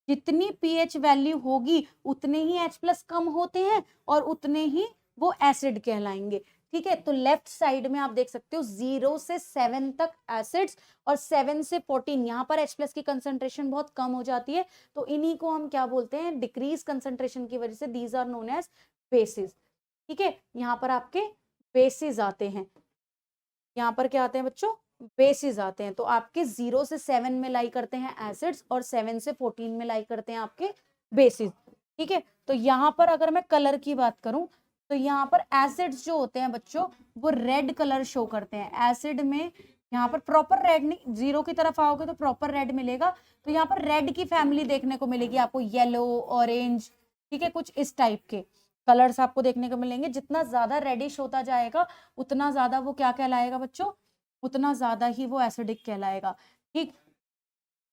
[SPEAKER 1] जितनी पीएच वैल्यू होगी उतने ही H+ कम होते हैं और उतने ही वो एसिड कहलाएंगे। ठीक है, तो लेफ्ट साइड में आप देख सकते हो 0 से 7 तक एसिड्स और 7 से 14 यहाँ पर H+ की कंसंट्रेशन बहुत कम हो जाती है। तो इन्हीं को हम क्या बोलते हैं, डिक्रीज कंसंट्रेशन की वजह से these are known as bases. ठीक है, यहाँ पर आपके बेसिस आते हैं, यहाँ पर क्या आते हैं बच्चों, बेसिस आते हैं। तो आपके 0 से 7 में लाई करते हैं एसिड्स और 7 से 14 में लाई करते हैं आपके बेसिस। ठीक है, तो यहाँ पर अगर मैं कलर की बात करूं तो यहाँ पर एसिड्स जो होते हैं बच्चों वो रेड कलर शो करते हैं। एसिड में यहाँ पर प्रॉपर रेड नहीं, 0 की तरफ आओगे तो प्रॉपर रेड मिलेगा। तो यहाँ पर रेड की फैमिली देखने को मिलेगी आपको, येलो, ऑरेंज, ठीक है, कुछ इस टाइप के कलर्स आपको देखने को मिलेंगे। जितना ज्यादा रेडिश होता जाएगा उतना ज्यादा वो क्या कहलाएगा बच्चों, उतना ज्यादा ही वो एसिडिक कहलाएगा। ठीक,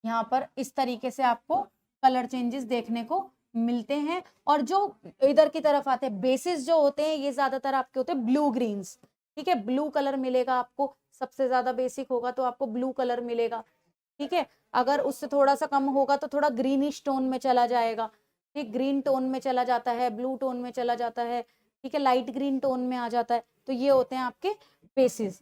[SPEAKER 1] यहाँ पर इस तरीके से आपको कलर चेंजेस देखने को मिलते हैं। और जो इधर की तरफ आते हैं बेसिस जो होते हैं ये ज्यादातर आपके होते हैं ब्लू ग्रीन्स। ठीक है, ब्लू कलर मिलेगा आपको, सबसे ज्यादा बेसिक होगा तो आपको ब्लू कलर मिलेगा। ठीक है, अगर उससे थोड़ा सा कम होगा तो थोड़ा ग्रीनिश टोन में चला जाएगा। ठीक, ग्रीन टोन में चला जाता है, ब्लू टोन में चला जाता है, ठीक है, लाइट ग्रीन टोन में आ जाता है। तो ये होते हैं आपके बेसिस।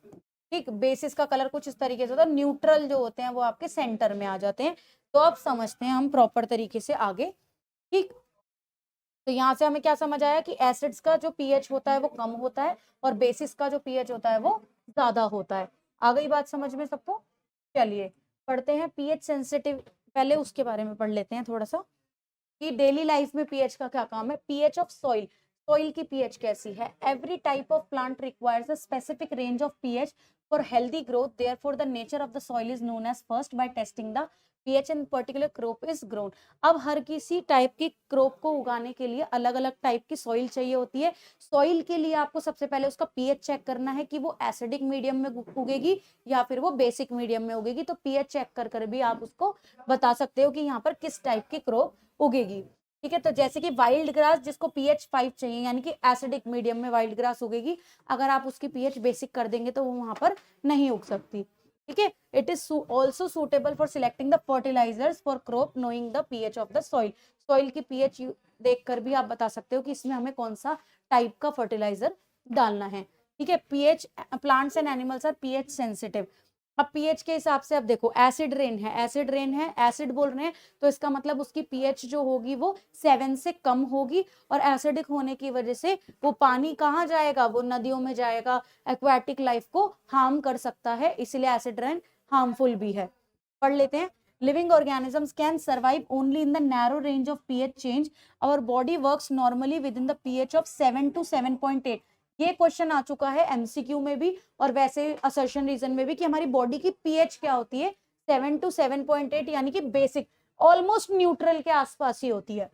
[SPEAKER 1] ठीक, बेसिस का कलर कुछ इस तरीके से होता है। न्यूट्रल जो होते हैं वो आपके सेंटर में आ जाते हैं। तो अब समझते हैं हम प्रॉपर तरीके से आगे। ठीक, तो यहाँ से हमें क्या समझ आया कि एसिड्स का जो पीएच होता है वो कम होता है और बेसिस का जो पीएच होता है वो ज्यादा होता है। आ गई बात समझ में सबको? चलिए पढ़ते हैं पीएच सेंसिटिव, पहले उसके बारे में पढ़ लेते हैं थोड़ा सा कि डेली लाइफ में पीएच का क्या काम है। पीएच ऑफ सॉइल, सॉइल की पीएच कैसी है। Every type of plant requires a specific range of pH for healthy growth, therefore the nature of the soil is known as first by testing the pH in particular crop is grown. अब हर किसी टाइप की क्रॉप को उगाने के लिए अलग अलग टाइप की सॉइल चाहिए होती है। सॉइल के लिए आपको सबसे पहले उसका पीएच चेक करना है कि वो एसिडिक मीडियम में उगेगी या फिर वो बेसिक मीडियम में उगेगी। तो पीएच चेक कर कर भी आप उसको बता सकते हो कि यहाँ पर किस टाइप की क्रॉप उगेगी। ठीक है, तो जैसे कि वाइल्ड ग्रास जिसको पीएच 5 चाहिए यानी कि एसिडिक मीडियम में वाइल्ड ग्रास उगेगी, अगर आप उसकी पीएच बेसिक कर देंगे तो वो वहां पर नहीं उग सकती। ठीक है, it is also suitable for selecting the fertilizers for crop knowing the pH of the soil. Soil की पीएच देखकर भी आप बता सकते हो कि इसमें हमें कौन सा टाइप का फर्टिलाइजर डालना है। ठीक है, pH, plants and animals are pH sensitive. अब पीएच के हिसाब से अब देखो एसिड रेन है, एसिड रेन है, एसिड बोल रहे हैं तो इसका मतलब उसकी पीएच जो होगी वो 7 से कम होगी और एसिडिक होने की वजह से वो पानी कहाँ जाएगा, वो नदियों में जाएगा, एक्वाटिक लाइफ को हार्म कर सकता है, इसलिए एसिड रेन हार्मफुल भी है। पढ़ लेते हैं। Living organisms can survive only in the narrow range of pH change. Our body works normally within the pH of 7 to 7.8। ये क्वेश्चन आ चुका है एमसीक्यू में भी और वैसे असर्शन रीजन में भी कि हमारी बॉडी की पीएच क्या होती है, 7 to 7.8 यानी कि बेसिक, ऑलमोस्ट न्यूट्रल के आसपास ही होती है।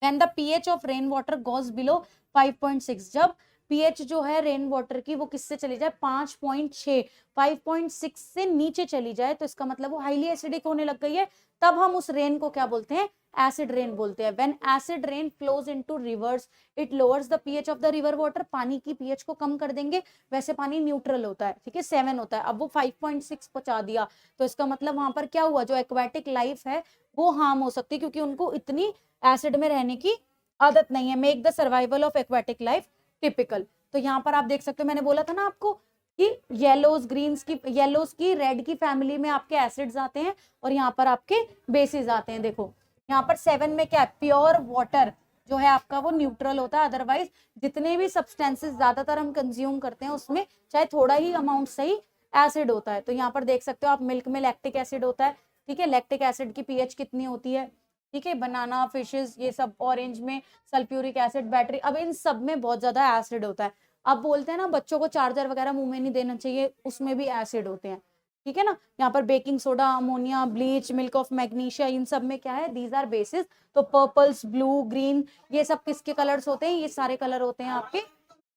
[SPEAKER 1] When the pH of rain water goes below 5.6, जब pH जो है रेन वाटर की वो किससे चली जाए, 5.6, 5.6 से नीचे चली जाए तो इसका मतलब वो हाईली एसिडिक होने लग गई है। तब हम उस रेन को क्या बोलते हैं, एसिड रेन बोलते हैं। When acid rain flows into reverse it lowers the pH of the river water. पानी की पीएच को कम कर देंगे, वैसे पानी न्यूट्रल होता है, ठीक है, 7 होता है, अब वो 5.6 पहुंचा दिया तो इसका मतलब वहां पर क्या हुआ, जो एक्वाटिक लाइफ है वो हार्म हो सकती है क्योंकि उनको इतनी एसिड में रहने की आदत नहीं है। Make the survival of aquatic life typical. तो यहाँ पर आप देख सकते हो, मैंने बोला था ना आपको कि येलोज ग्रीन्स की, येलोज की रेड की फैमिली में आपके एसिड्स आते हैं और यहाँ पर आपके बेसिस आते हैं। देखो यहाँ पर 7 में क्या है, प्योर वाटर जो है आपका वो न्यूट्रल होता है। अदरवाइज जितने भी सब्सटेंसेस ज्यादातर हम कंज्यूम करते हैं उसमें चाहे थोड़ा ही अमाउंट सही एसिड होता है। तो यहाँ पर देख सकते हो आप, मिल्क में लैक्टिक एसिड होता है, ठीक है, लैक्टिक एसिड की पीएच कितनी होती है, ठीक है, बनाना, फिशेस, ये सब, ऑरेंज में सल्फ्यूरिक एसिड, बैटरी, अब इन सब में बहुत ज्यादा एसिड होता है। अब बोलते हैं ना बच्चों को चार्जर वगैरह मुंह में नहीं देना चाहिए, उसमें भी एसिड होते हैं, ठीक है ना। यहाँ पर baking soda, ammonia, bleach, milk of magnesia, इन सब में क्या है, दीज आर बेसिस। तो पर्पल्स, ब्लू, ग्रीन, ये सब किसके कलर्स होते हैं, ये सारे कलर होते हैं आपके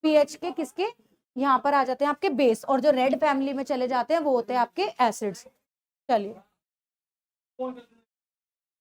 [SPEAKER 1] पीएच के, किसके, यहाँ पर आ जाते हैं आपके बेस। और जो रेड फैमिली में चले जाते हैं वो होते हैं आपके एसिड्स। चलिए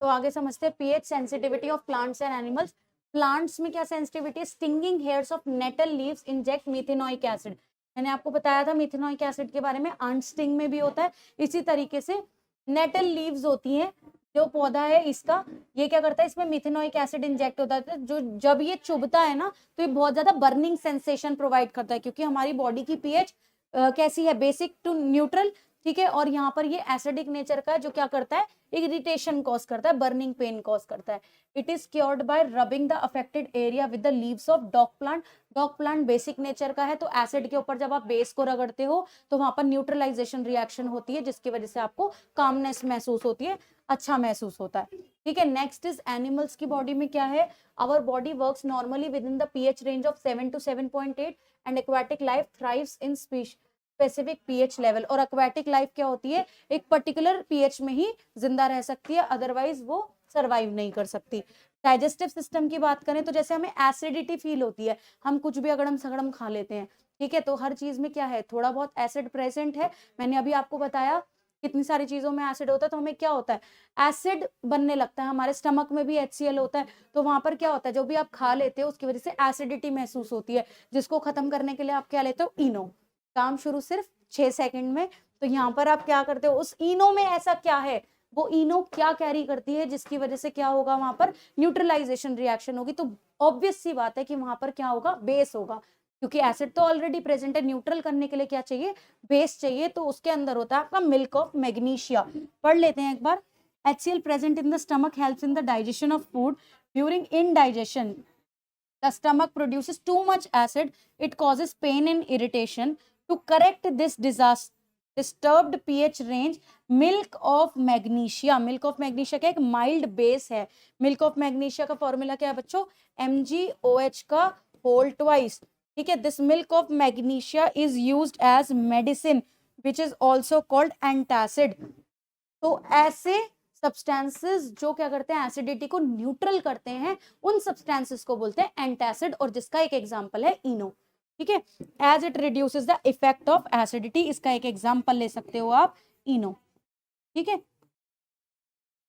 [SPEAKER 1] तो आगे समझते हैं pH sensitivity of plants and animals. Plants में क्या सेंसिटिविटी है, stinging hairs of nettle leaves inject methanoic acid. मैंने आपको बताया था मिथेनोइक एसिड के बारे में, आंट स्टिंग में भी होता है। इसी तरीके से नेटल लीव्स होती हैं, जो पौधा है इसका, ये क्या करता है, इसमें मिथेनोइक एसिड इंजेक्ट होता है। जो जब ये चुभता है ना तो ये बहुत ज्यादा बर्निंग सेंसेशन प्रोवाइड करता है क्योंकि हमारी बॉडी की पीएच कैसी है, बेसिक टू न्यूट्रल, ठीक है। और यहाँ पर ये एसिडिक नेचर का है, जो क्या करता है, इरिटेशन कॉज करता है, बर्निंग पेन कॉज करता है। It is cured by rubbing the affected area with the leaves of dog plant. Dog plant basic nature का है, तो एसिड के ऊपर जब आप बेस को रगड़ते हो तो वहां पर न्यूट्रलाइजेशन रिएक्शन होती है, जिसकी वजह से आपको कामनेस महसूस होती है, अच्छा महसूस होता है। ठीक है। नेक्स्ट इज एनिमल्स की बॉडी में क्या है, our body works normally within the pH range of 7 to 7.8 and aquatic life thrives in specific pH level. और एक्वाटिक लाइफ क्या होती है, एक पर्टिकुलर पीएच में ही जिंदा रह सकती है, अदरवाइज वो सरवाइव नहीं कर सकती। डाइजेस्टिव सिस्टम की बात करें तो जैसे हमें एसिडिटी फील होती है, हम कुछ भी अगड़म सगड़म खा लेते हैं, ठीक है, तो हर चीज में क्या है, थोड़ा बहुत एसिड प्रेजेंट है। मैंने अभी आपको बताया कितनी सारी चीजों में एसिड होता है, तो हमें क्या होता है, एसिड बनने लगता है। हमारे स्टमक में भी HCl होता है, तो वहां पर क्या होता है, जो भी आप खा लेते हो उसकी वजह से एसिडिटी महसूस होती है, जिसको खत्म करने के लिए आप क्या लेते हो, इनो। काम शुरू सिर्फ 6 सेकंड में। तो यहाँ पर आप क्या करते हो, उस इनो में ऐसा क्या है, वो इनो क्या कैरी करती है, जिसकी वजह से क्या होगा, वहां पर न्यूट्रलाइजेशन रिएक्शन होगी। तो ऑब्वियस सी बात है कि वहां पर क्या होगा, बेस होगा, क्योंकि एसिड तो ऑलरेडी प्रेजेंट है, न्यूट्रल करने के लिए क्या चाहिए, बेस चाहिए। तो उसके अंदर होता है आपका मिल्क ऑफ मैग्नीशिया। पढ़ लेते हैं एक बार। HCl present in the stomach helps in the digestion of food. During indigestion, the stomach produces too much acid. It causes pain and irritation. To correct this disturbed pH range, milk of magnesia, milk of magnesia क्या एक माइल्ड बेस है। मिल्क ऑफ मैग्नीशिया का फॉर्मूला क्या है बच्चों, MgOH का होल ट्वाइस। ठीक है। This milk of magnesia is used as medicine which is also called antacid. तो ऐसे सब्सटेंसेस जो क्या करते हैं, एसिडिटी को न्यूट्रल करते हैं, उन सब्सटेंसेस को बोलते हैं एंटासिड, और जिसका एक एग्जांपल है इनो। ठीक है। As it reduces the effect of acidity, इसका एक एग्जांपल ले सकते हो आप, इनो। ठीक है।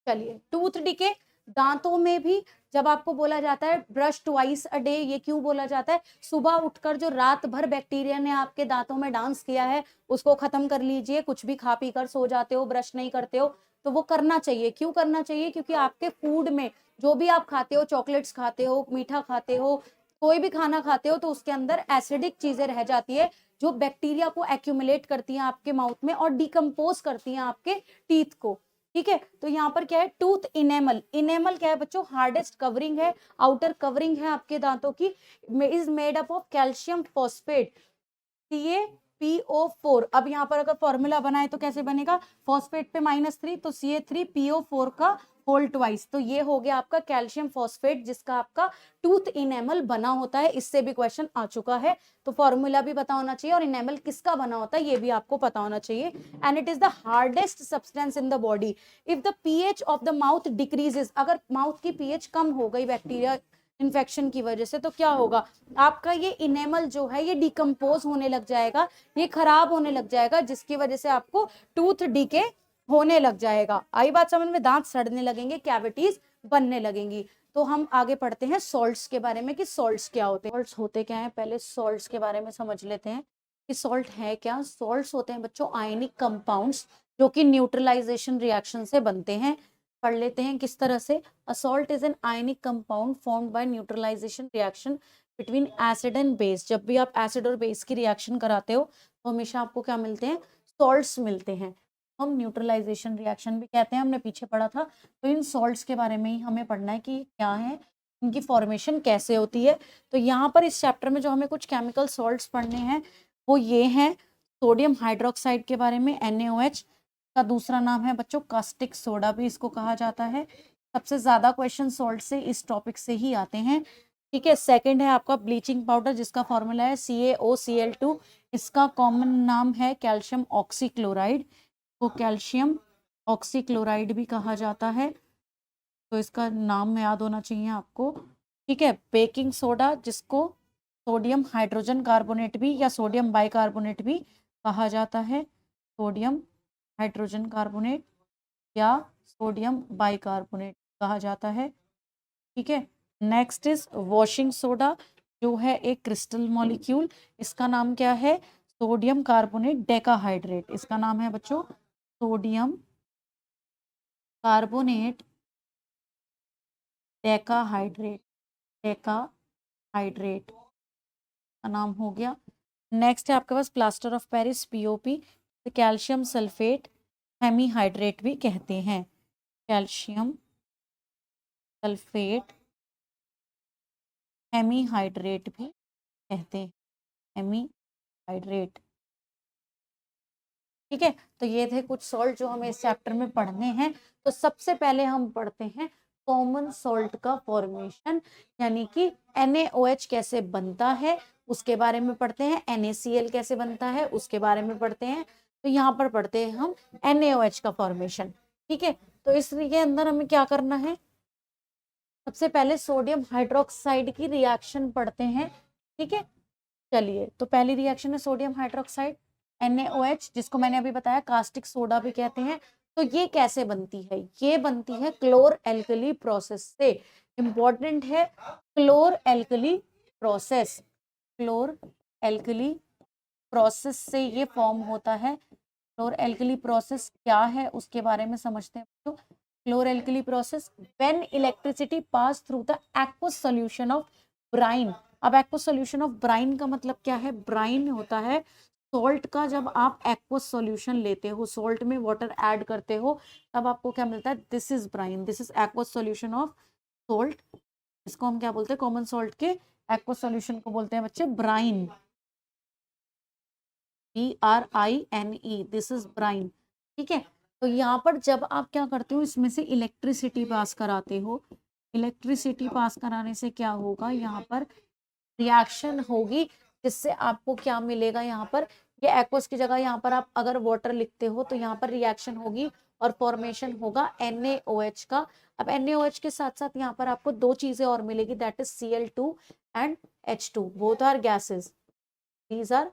[SPEAKER 1] चलिए, टूथ डिके, दांतों में भी जब आपको बोला जाता है ब्रश ट्वाइस अ डे, ये क्यों बोला जाता है, सुबह उठकर जो रात भर बैक्टीरिया ने आपके दांतों में डांस किया है उसको खत्म कर लीजिए। कुछ भी खा पी कर सो जाते हो, ब्रश नहीं करते हो, तो वो करना चाहिए। क्यों करना चाहिए, क्योंकि आपके फूड में जो भी आप खाते हो, चॉकलेट्स खाते हो, मीठा खाते हो, कोई भी खाना खाते हो, तो उसके अंदर एसिडिक चीजें रह जाती है, जो बैक्टीरिया को एक्यूमुलेट करती हैं आपके माउथ में और डिकम्पोज करती हैं आपके टीथ को। ठीक है। तो यहाँ पर क्या है, टूथ इनेमल। इनेमल क्या है बच्चों, हार्डेस्ट कवरिंग है, आउटर कवरिंग है आपके दांतों की, is made up of calcium phosphate CaPO4। अब यहाँ पर अगर फॉर्मूला बनाए तो कैसे बनेगा, फॉस्फेट पे -3 तो Ca3PO4 का होल ट्वाइस। तो ये हो गया आपका कैल्शियम फॉस्फेट, जिसका आपका टूथ इनेमल बना होता है। इससे भी क्वेश्चन आ चुका है, तो फॉर्मूला भी पता होना चाहिए और इनेमल किसका बना होता है ये भी आपको पता होना चाहिए। And it is the hardest substance in the body. If the pH of the mouth decreases, अगर माउथ की पीएच कम हो गई बैक्टीरिया इन्फेक्शन की वजह से, तो क्या होगा, आपका ये इनेमल जो है ये डिकम्पोज होने लग जाएगा, ये खराब होने लग जाएगा, जिसकी वजह से आपको टूथ डीके होने लग जाएगा। आई बात समझ में, दांत सड़ने लगेंगे, कैविटीज बनने लगेंगी। तो हम आगे पढ़ते हैं सॉल्ट्स के बारे में कि सॉल्ट्स क्या होते हैं। सॉल्ट्स होते क्या है, पहले सॉल्ट्स के बारे में समझ लेते हैं कि सॉल्ट है क्या। सॉल्ट्स होते हैं बच्चों आयनिक कंपाउंड्स, जो कि न्यूट्रलाइजेशन रिएक्शन से बनते हैं। पढ़ लेते हैं किस तरह से। A salt is an ionic compound formed by neutralization reaction between acid and base. जब भी आप एसिड और बेस की रिएक्शन कराते हो तो हमेशा आपको क्या मिलते हैं, सॉल्ट्स मिलते हैं। हम न्यूट्रलाइजेशन रिएक्शन भी कहते हैं, हमने पीछे पढ़ा था। तो इन सॉल्ट्स के बारे में ही हमें पढ़ना है कि क्या है, इनकी फॉर्मेशन कैसे होती है। तो यहाँ पर इस चैप्टर में जो हमें कुछ केमिकल सॉल्ट्स पढ़ने हैं वो ये हैं। सोडियम हाइड्रोक्साइड के बारे में, NaOH का दूसरा नाम है बच्चों कास्टिक सोडा भी इसको कहा जाता है। सबसे ज्यादा क्वेश्चन सॉल्ट से इस टॉपिक से ही आते हैं। ठीक है। सेकंड है आपका ब्लीचिंग पाउडर, जिसका फॉर्मूला है CaOCl2। इसका कॉमन नाम है कैल्शियम ऑक्सीक्लोराइड, को कैल्शियम ऑक्सीक्लोराइड भी कहा जाता है, तो इसका नाम याद होना चाहिए आपको। ठीक है। बेकिंग सोडा, जिसको सोडियम हाइड्रोजन कार्बोनेट भी या सोडियम बाइकार्बोनेट भी कहा जाता है, सोडियम हाइड्रोजन कार्बोनेट या सोडियम बाइकार्बोनेट कहा जाता है। ठीक है। नेक्स्ट इज वॉशिंग सोडा, जो है एक क्रिस्टल मॉलिक्यूल, इसका नाम क्या है, सोडियम कार्बोनेट डेकाहाइड्रेट। इसका नाम है बच्चों सोडियम कार्बोनेट डेकाहाइड्रेट, डेकाहाइड्रेट का नाम हो गया। नेक्स्ट है आपके पास प्लास्टर ऑफ पेरिस POP, तो कैल्शियम सल्फेट हेमीहाइड्रेट भी कहते हैं, कैल्शियम सल्फेट हेमीहाइड्रेट भी कहते हैं, हेमीहाइड्रेट। ठीक है, तो ये थे कुछ सॉल्ट जो हमें इस चैप्टर में पढ़ने हैं। तो सबसे पहले हम पढ़ते हैं कॉमन सॉल्ट का फॉर्मेशन, यानी कि NaOH कैसे बनता है उसके बारे में पढ़ते हैं, NaCl कैसे बनता है उसके बारे में पढ़ते हैं। तो यहाँ पर पढ़ते हैं हम NaOH का फॉर्मेशन। ठीक है, तो इसके अंदर हमें क्या करना है, सबसे पहले सोडियम हाइड्रोक्साइड की रिएक्शन पढ़ते हैं। ठीक है, चलिए, तो पहली रिएक्शन है सोडियम हाइड्रोक्साइड NaOH, जिसको मैंने अभी बताया कास्टिक सोडा भी कहते हैं। तो ये कैसे बनती है, ये बनती है क्लोर एल्कली प्रोसेस से। इंपॉर्टेंट है, क्लोर एल्कली प्रोसेस, क्लोर एल्कली प्रोसेस से ये फॉर्म होता है। क्लोर एल्कली प्रोसेस क्या है उसके बारे में समझते हैं। तो chlor alkali process, when electricity pass through the aqueous solution of brine. अब एक्वस सॉल्यूशन ऑफ ब्राइन का मतलब क्या है, ब्राइन होता है सॉल्ट का, जब आप एक्वस सॉल्यूशन लेते हो, सॉल्ट में वाटर ऐड करते हो, तब आपको क्या मिलता है, this is brine, this is aqueous solution of salt. इसको हम क्या बोलते हैं, कॉमन सॉल्ट के एक्वस सॉल्यूशन को बोलते हैं बच्चे brine, BRINE, this is brine. ठीक है, तो यहाँ पर जब आप क्या करते हो, इसमें से इलेक्ट्रिसिटी पास कराते हो, इलेक्ट्रिसिटी पास कराने से क्या होगा, यहाँ पर रिएक्शन होगी, जिससे आपको क्या मिलेगा, यहाँ पर ये एक्वस की जगह यहाँ पर आप अगर वाटर लिखते हो तो यहाँ पर रिएक्शन होगी और फॉर्मेशन होगा NaOH का। अब NaOH के साथ साथ यहाँ पर आपको दो चीजें और मिलेगी, that is Cl2 and H2, both are gases, these are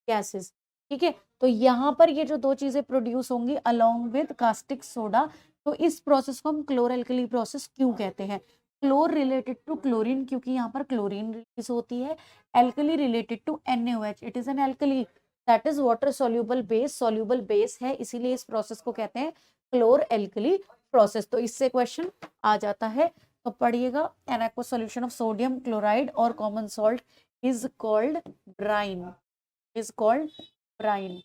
[SPEAKER 1] gases. ठीक है, तो यहाँ पर ये जो दो चीजें प्रोड्यूस होंगी अलोंग विद कास्टिक सोडा, तो इस प्रोसेस को हम क्लोर एल्कली प्रोसेस क्यों कहते हैं, क्लोर रिलेटेड टू क्लोरीन, क्योंकि यहाँ पर क्लोरीन रिलीज होती है, alkali related to NaOH, it is an alkali, that is water soluble base, soluble base है, इसीलिए इस प्रोसेस को कहते हैं क्लोर एल्कली प्रोसेस। तो इससे क्वेश्चन आ जाता है, तो पढ़िएगा, an aqueous solution of sodium chloride और common salt is called brine, is called brine.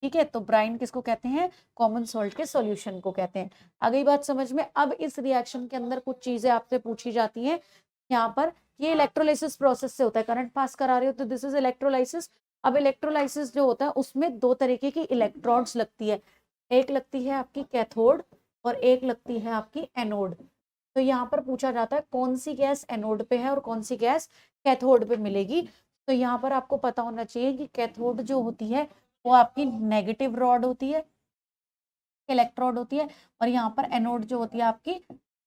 [SPEAKER 1] ठीक है, तो ब्राइन किसको कहते हैं, कॉमन सॉल्ट के सॉल्यूशन को कहते हैं। आ गई बात समझ में। अब इस रिएक्शन के अंदर कुछ चीजें आपसे पूछी जाती हैं यहाँ पर, ये इलेक्ट्रोलाइसिस प्रोसेस से होता है, करंट पास करा रहे हो तो दिस इज इलेक्ट्रोलाइसिस। अब इलेक्ट्रोलाइसिस जो होता है उसमें दो तरीके की इलेक्ट्रोड्स लगती है, एक लगती है आपकी कैथोड और एक लगती है आपकी एनोड। तो यहाँ पर पूछा जाता है कौन सी गैस एनोड पे है और कौन सी गैस कैथोड पे मिलेगी। तो यहाँ पर आपको पता होना चाहिए कि कैथोड जो होती है वो आपकी नेगेटिव रॉड होती है, इलेक्ट्रोड होती है, और यहाँ पर एनोड जो होती है आपकी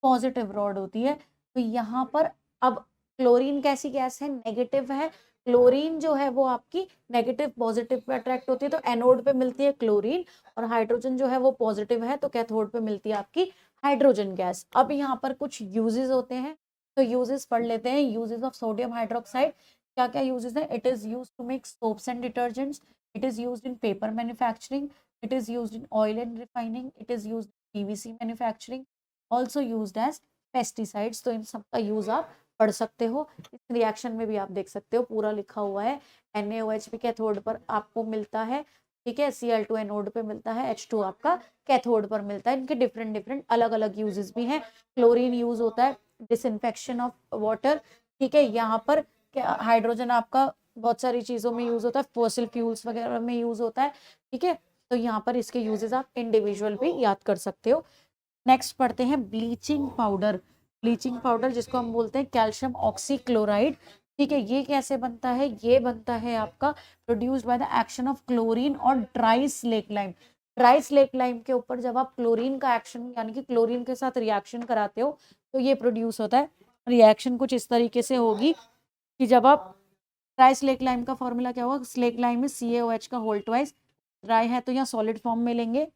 [SPEAKER 1] पॉजिटिव रॉड होती है। तो यहाँ पर अब क्लोरीन कैसी गैस है, नेगेटिव है, क्लोरीन जो है वो आपकी नेगेटिव पॉजिटिव पे अट्रैक्ट होती है, तो एनोड पे मिलती है क्लोरीन, और हाइड्रोजन जो है वो पॉजिटिव है, तो कैथोड पे मिलती है आपकी हाइड्रोजन गैस। अब यहाँ पर कुछ यूजेस होते हैं, तो यूजेस पढ़ लेते हैं। यूजेस ऑफ सोडियम हाइड्रोक्साइड, क्या क्या यूजेस है, it is use to make soaps and detergents, it is use in paper manufacturing, it is used in oil and refining, it is used in PVC manufacturing, also used as pesticides। तो इन सब का यूज आप पढ़ सकते हो। इस रिएक्शन में भी आप देख सकते हो पूरा लिखा हुआ है, NaOH भी कैथोड पर आपको मिलता है, ठीक है, Cl2 एनोड पे मिलता है, H2 आपका कैथोड पर मिलता है। इनके डिफरेंट डिफरेंट अलग अलग यूजेस भी हैं। क्लोरीन यूज होता है डिसइंफेक्शन ऑफ वाटर, ठीक है, यहाँ पर हाइड्रोजन आपका बहुत सारी चीजों में यूज होता है, फॉसिल फ्यूल्स वगैरह में यूज होता है। ठीक है, तो यहाँ पर इसके यूजेस आप इंडिविजुअल भी याद कर सकते हो। नेक्स्ट पढ़ते हैं ब्लीचिंग पाउडर, ब्लीचिंग पाउडर जिसको हम बोलते हैं कैल्शियम ऑक्सीक्लोराइड। ठीक है, ये कैसे बनता है, ये बनता है आपका produced by the action of chlorine और dry slake lime. Dry slake lime के ऊपर जब आप क्लोरीन का एक्शन यानी कि क्लोरीन के साथ रिएक्शन कराते हो तो ये प्रोड्यूस होता है। रिएक्शन कुछ इस तरीके से होगी कि जब आप ड्राई स्लेक लाइम का फॉर्मूला क्या होगा, स्लेक लाइम में CaOH का होल ट्वाइस, ड्राई है तो यहाँ सॉलिड फॉर्म में लेंगे,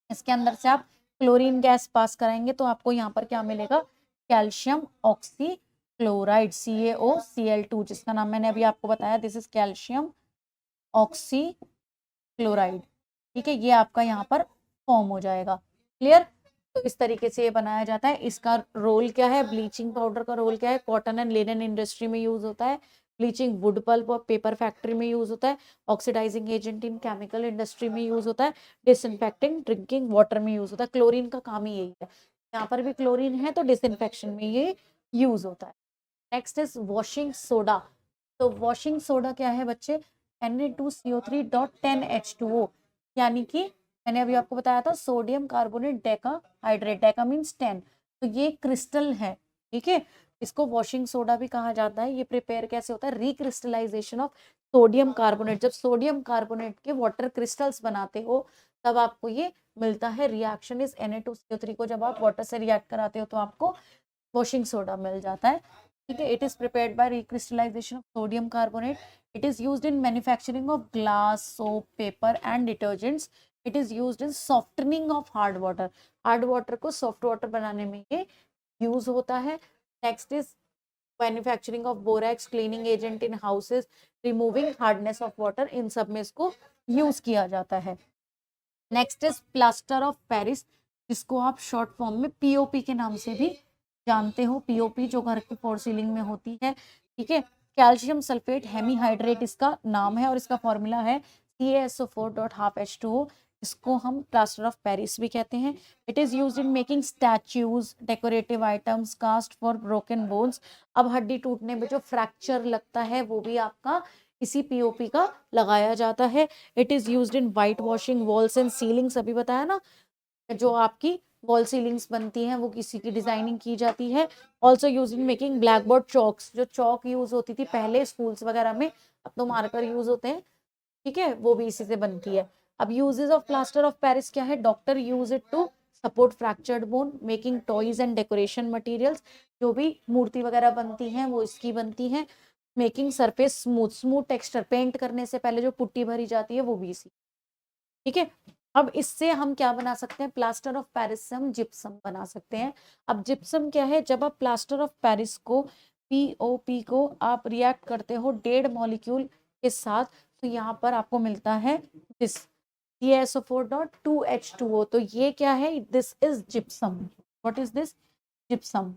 [SPEAKER 1] इसके अंदर से आप क्लोरीन गैस पास कराएंगे तो आपको यहाँ पर क्या मिलेगा, कैल्शियम ऑक्सीक्लोराइड, CaOCl2, जिसका नाम मैंने अभी आपको बताया, दिस इज कैल्शियम ऑक्सीक्लोराइड। ठीक है, ये आपका यहाँ पर फॉर्म हो जाएगा। क्लियर, तो इस तरीके से ये बनाया जाता है। इसका रोल क्या है, ब्लीचिंग पाउडर का रोल क्या है, कॉटन एंड लिनन इंडस्ट्री में यूज होता है, ब्लीचिंग वुड पल्प और पेपर फैक्ट्री में यूज होता है, oxidizing agent in chemical industry में यूज होता है, डिसइंफेक्टिंग ड्रिंकिंग वाटर में यूज होता है। क्लोरीन का काम ही यही है, यहाँ पर भी क्लोरीन है तो डिसइंफेक्शन में ये यूज होता है। Next is washing soda. तो वॉशिंग सोडा क्या है बच्चे, Na2CO3.10H2O, यानी कि मैंने अभी आपको बताया था sodium carbonate Deka hydrate, Deka means 10, तो ये क्रिस्टल है, ठीक है। इसको वॉशिंग सोडा भी कहा जाता है। ये प्रिपेयर कैसे होता है, रिक्रिस्टलाइजेशन ऑफ सोडियम कार्बोनेट, जब सोडियम कार्बोनेट के वाटर क्रिस्टल्स बनाते हो तब आपको ये मिलता है। रिएक्शन इज Na2CO3 को जब आप वाटर से रिएक्ट कराते हो तो आपको वॉशिंग सोडा मिल जाता है, ठीक है। It is prepared by recrystallisation of sodium carbonate. It is used in manufacturing of glass, soap, paper and detergents. It is used in softening of hard water, hard water को सॉफ्ट वाटर बनाने में ये यूज होता है। Next is manufacturing of borax, cleaning agent in houses, removing hardness of water, इन सब में इसको यूज किया जाता है। Next is plaster of Paris, जिसको आप शॉर्ट फॉर्म में पीओपी के नाम से भी जानते हो। पीओपी जो घर की फॉर सीलिंग में होती है, ठीक है। कैल्शियम सल्फेट हेमीहाइड्रेट इसका नाम है और इसका फॉर्मूला है CaSO4.12H2O। इसको हम प्लास्टर ऑफ पेरिस भी कहते हैं। It is used in making statues, decorative items, cast for broken bones. अब हड्डी टूटने में जो फ्रैक्चर लगता है वो भी आपका इसी पीओपी का लगाया जाता है। It is used in white washing walls and ceilings, अभी बताया ना, जो आपकी वॉल सीलिंग्स बनती हैं वो किसी की डिजाइनिंग की जाती है। Also use in making black board chalks, जो चौक यूज होती थी पहले स्कूल्स वगैरह में, अब तो मार्कर यूज होते हैं, ठीक है, वो भी इसी से बनती है। अब uses of plaster of Paris क्या है, doctor use it to support fractured bone, making toys and decoration materials, जो भी मूर्ति वगैरह बनती हैं वो इसकी बनती हैं। Making surface smooth, smooth texture, paint करने से पहले जो पुट्टी भरी जाती है वो भी इसी, ठीक है। अब इससे हम क्या बना सकते हैं, प्लास्टर ऑफ पेरिस से हम जिप्सम बना सकते हैं। अब जिप्सम क्या है, जब आप प्लास्टर ऑफ पेरिस को, पीओपी को आप रिएक्ट करते हो 1.5 मॉलिक्यूल के साथ, तो यहाँ पर आपको मिलता है दिस CaSO4.2H2O। तो ये क्या है, this is gypsum. What is this, gypsum.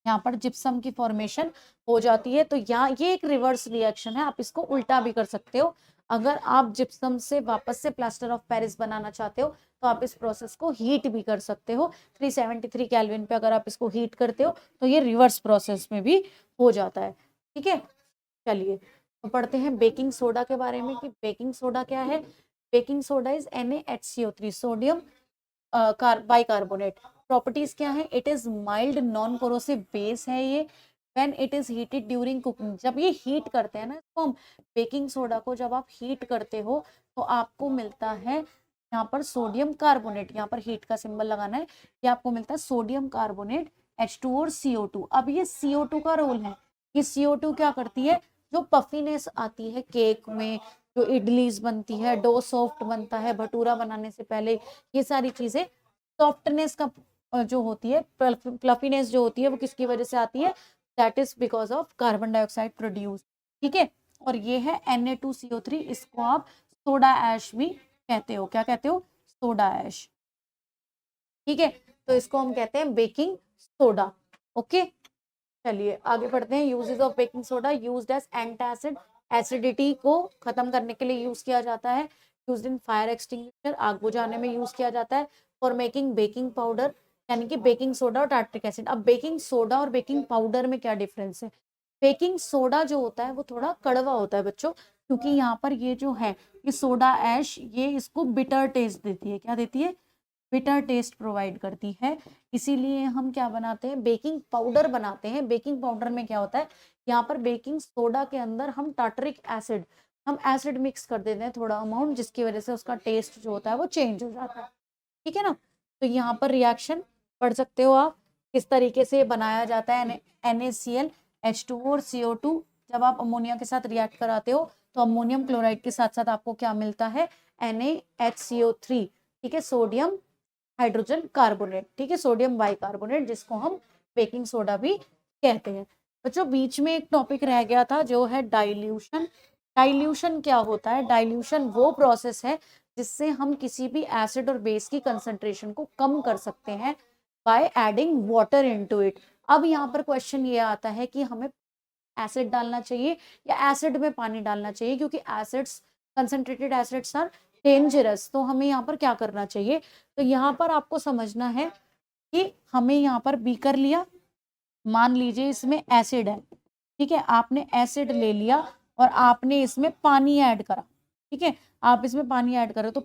[SPEAKER 1] यहाँ पर जिप्सम की फॉर्मेशन हो जाती है। तो यहाँ ये एक रिवर्स रिएक्शन है, आप इसको उल्टा भी कर सकते हो। अगर आप जिप्सम से वापस से प्लास्टर ऑफ पेरिस बनाना चाहते हो तो आप इस प्रोसेस को हीट भी कर सकते हो। 373 केल्विन पे अगर आप इसको हीट करते हो तो ये रिवर्स प्रोसेस में भी हो जाता है, ठीक है। चलिए तो पढ़ते हैं बेकिंग सोडा के बारे में कि बेकिंग सोडा क्या है। Baking soda is NaHCO3, sodium bicarbonate. Properties क्या है, it is mild non corrosive base है ये। When it is heated during cooking, जब ये हीट करते हैं ना इसको हम, बेकिंग सोडा को जब आप हीट करते हो तो आपको मिलता है यहाँ पर सोडियम कार्बोनेट, यहाँ पर हीट का सिंबल लगाना है, ये आपको मिलता है सोडियम कार्बोनेट H2 और CO2। अब ये CO2 का रोल है, ये CO2 क्या करती है, जो पफीनेस आती है केक में, जो इडलीज बनती है, डो सॉफ्ट बनता है भटूरा बनाने से पहले, ये सारी चीजें सॉफ्टनेस का जो होती है, फ्लफीनेस जो होती है वो किसकी वजह से आती है, that is because of carbon dioxide produce, ठीक है। और ये है Na2CO3, इसको आप सोडा ऐश भी कहते हो। क्या कहते हो, सोडा ऐश, ठीक है। तो इसको हम कहते हैं बेकिंग सोडा, ओके। चलिए आगे बढ़ते हैं। Uses of baking soda, used as antacid, acidity को खत्म करने के लिए यूज किया जाता है। यूज्ड इन फायर एक्सटिंग्विशर, आग बुझाने में यूज किया जाता है। फॉर मेकिंग बेकिंग पाउडर, यानी कि बेकिंग सोडा और टार्ट्रिक एसिड। अब बेकिंग सोडा और बेकिंग पाउडर में क्या डिफरेंस है, बेकिंग सोडा जो होता है वो थोड़ा कड़वा होता है बच्चों, क्योंकि यहाँ पर ये जो है ये सोडा ऐश, ये इसको बिटर टेस्ट देती है। क्या देती है, बिटर टेस्ट प्रोवाइड करती है। इसीलिए हम क्या बनाते हैं, बेकिंग पाउडर बनाते हैं। बेकिंग पाउडर में क्या होता है, यहाँ पर बेकिंग सोडा के अंदर हम टार्टरिक एसिड, हम एसिड मिक्स कर देते हैं थोड़ा अमाउंट, जिसकी वजह से उसका टेस्ट जो होता है वो चेंज हो जाता है, ठीक है ना। तो यहाँ पर रिएक्शन पढ़ सकते हो आप, किस तरीके से बनाया जाता है। NaCl, H2O और CO2 जब आप अमोनिया के साथ रिएक्ट कराते हो तो अमोनियम क्लोराइड के साथ साथ आपको क्या मिलता है, NaHCO3, ठीक है, सोडियम हाइड्रोजन कार्बोनेट, ठीक है, सोडियम बाइकार्बोनेट, जिसको हम बेकिंग सोडा भी कहते हैं। बच्चों बीच में एक टॉपिक रह गया था जो है डाइल्यूशन। डाइल्यूशन क्या होता है, डाइल्यूशन वो प्रोसेस है जिससे हम किसी भी एसिड और बेस की कंसंट्रेशन को कम कर सकते हैं by adding water into it. अब यहाँ पर क्वेश्चन ये आता है कि हमें एसिड डालना चाहिए या एसिड में पानी डालना चाहिए, क्योंकि acids, concentrated acids are dangerous. तो हमें यहाँ पर क्या करना चाहिए, तो यहाँ पर आपको समझना है कि हमें यहाँ पर बीकर लिया, मान लीजिए इसमें एसिड है, ठीक है, आपने एसिड ले लिया और आपने इसमें पानी ऐड करा, ठीक है, आप इसमें पानी ऐड करो, तो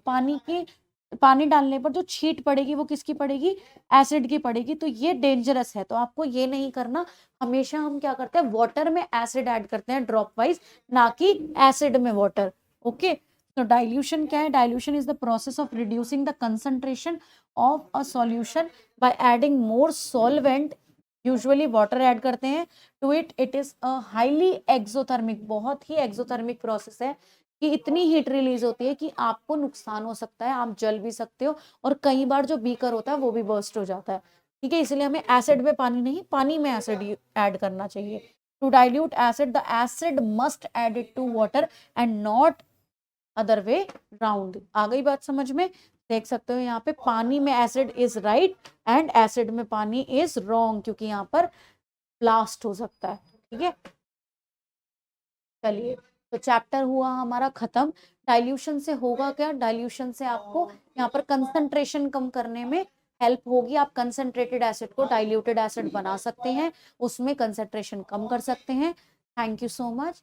[SPEAKER 1] पानी डालने पर जो छींट पड़ेगी वो किसकी पड़ेगी, एसिड की पड़ेगी। तो ये डेंजरस है, तो आपको ये नहीं करना। हमेशा हम क्या करते हैं, वाटर में एसिड ऐड करते हैं ड्रॉप वाइज, ना कि एसिड में वाटर। ओके, तो डाइल्यूशन क्या है, dilution is the process of reducing the concentration of a solution by adding more solvent, usually water add करते हैं to it. It is a highly exothermic, बहुत ही एक्सोथर्मिक प्रोसेस है कि इतनी हीट रिलीज होती है कि आपको नुकसान हो सकता है, आप जल भी सकते हो, और कई बार जो बीकर होता है वो भी बर्स्ट हो जाता है, ठीक है। इसलिए हमें एसिड में पानी नहीं, पानी में एसिड ऐड करना चाहिए। To dilute acid, the acid must added to water and not other way round. आ गई बात समझ में, देख सकते हो यहाँ पे पानी में acid is right and acid में पानी इज रॉन्ग, क्योंकि यहाँ पर ब्लास्ट हो सकता है, ठीक है। चलिए, तो चैप्टर हुआ हमारा खत्म। डाइल्यूशन से होगा क्या, डाइल्यूशन से आपको यहाँ पर कंसंट्रेशन कम करने में हेल्प होगी। आप कंसंट्रेटेड एसिड को डाइल्यूटेड एसिड बना सकते हैं, उसमें कंसंट्रेशन कम कर सकते हैं। Thank you so much.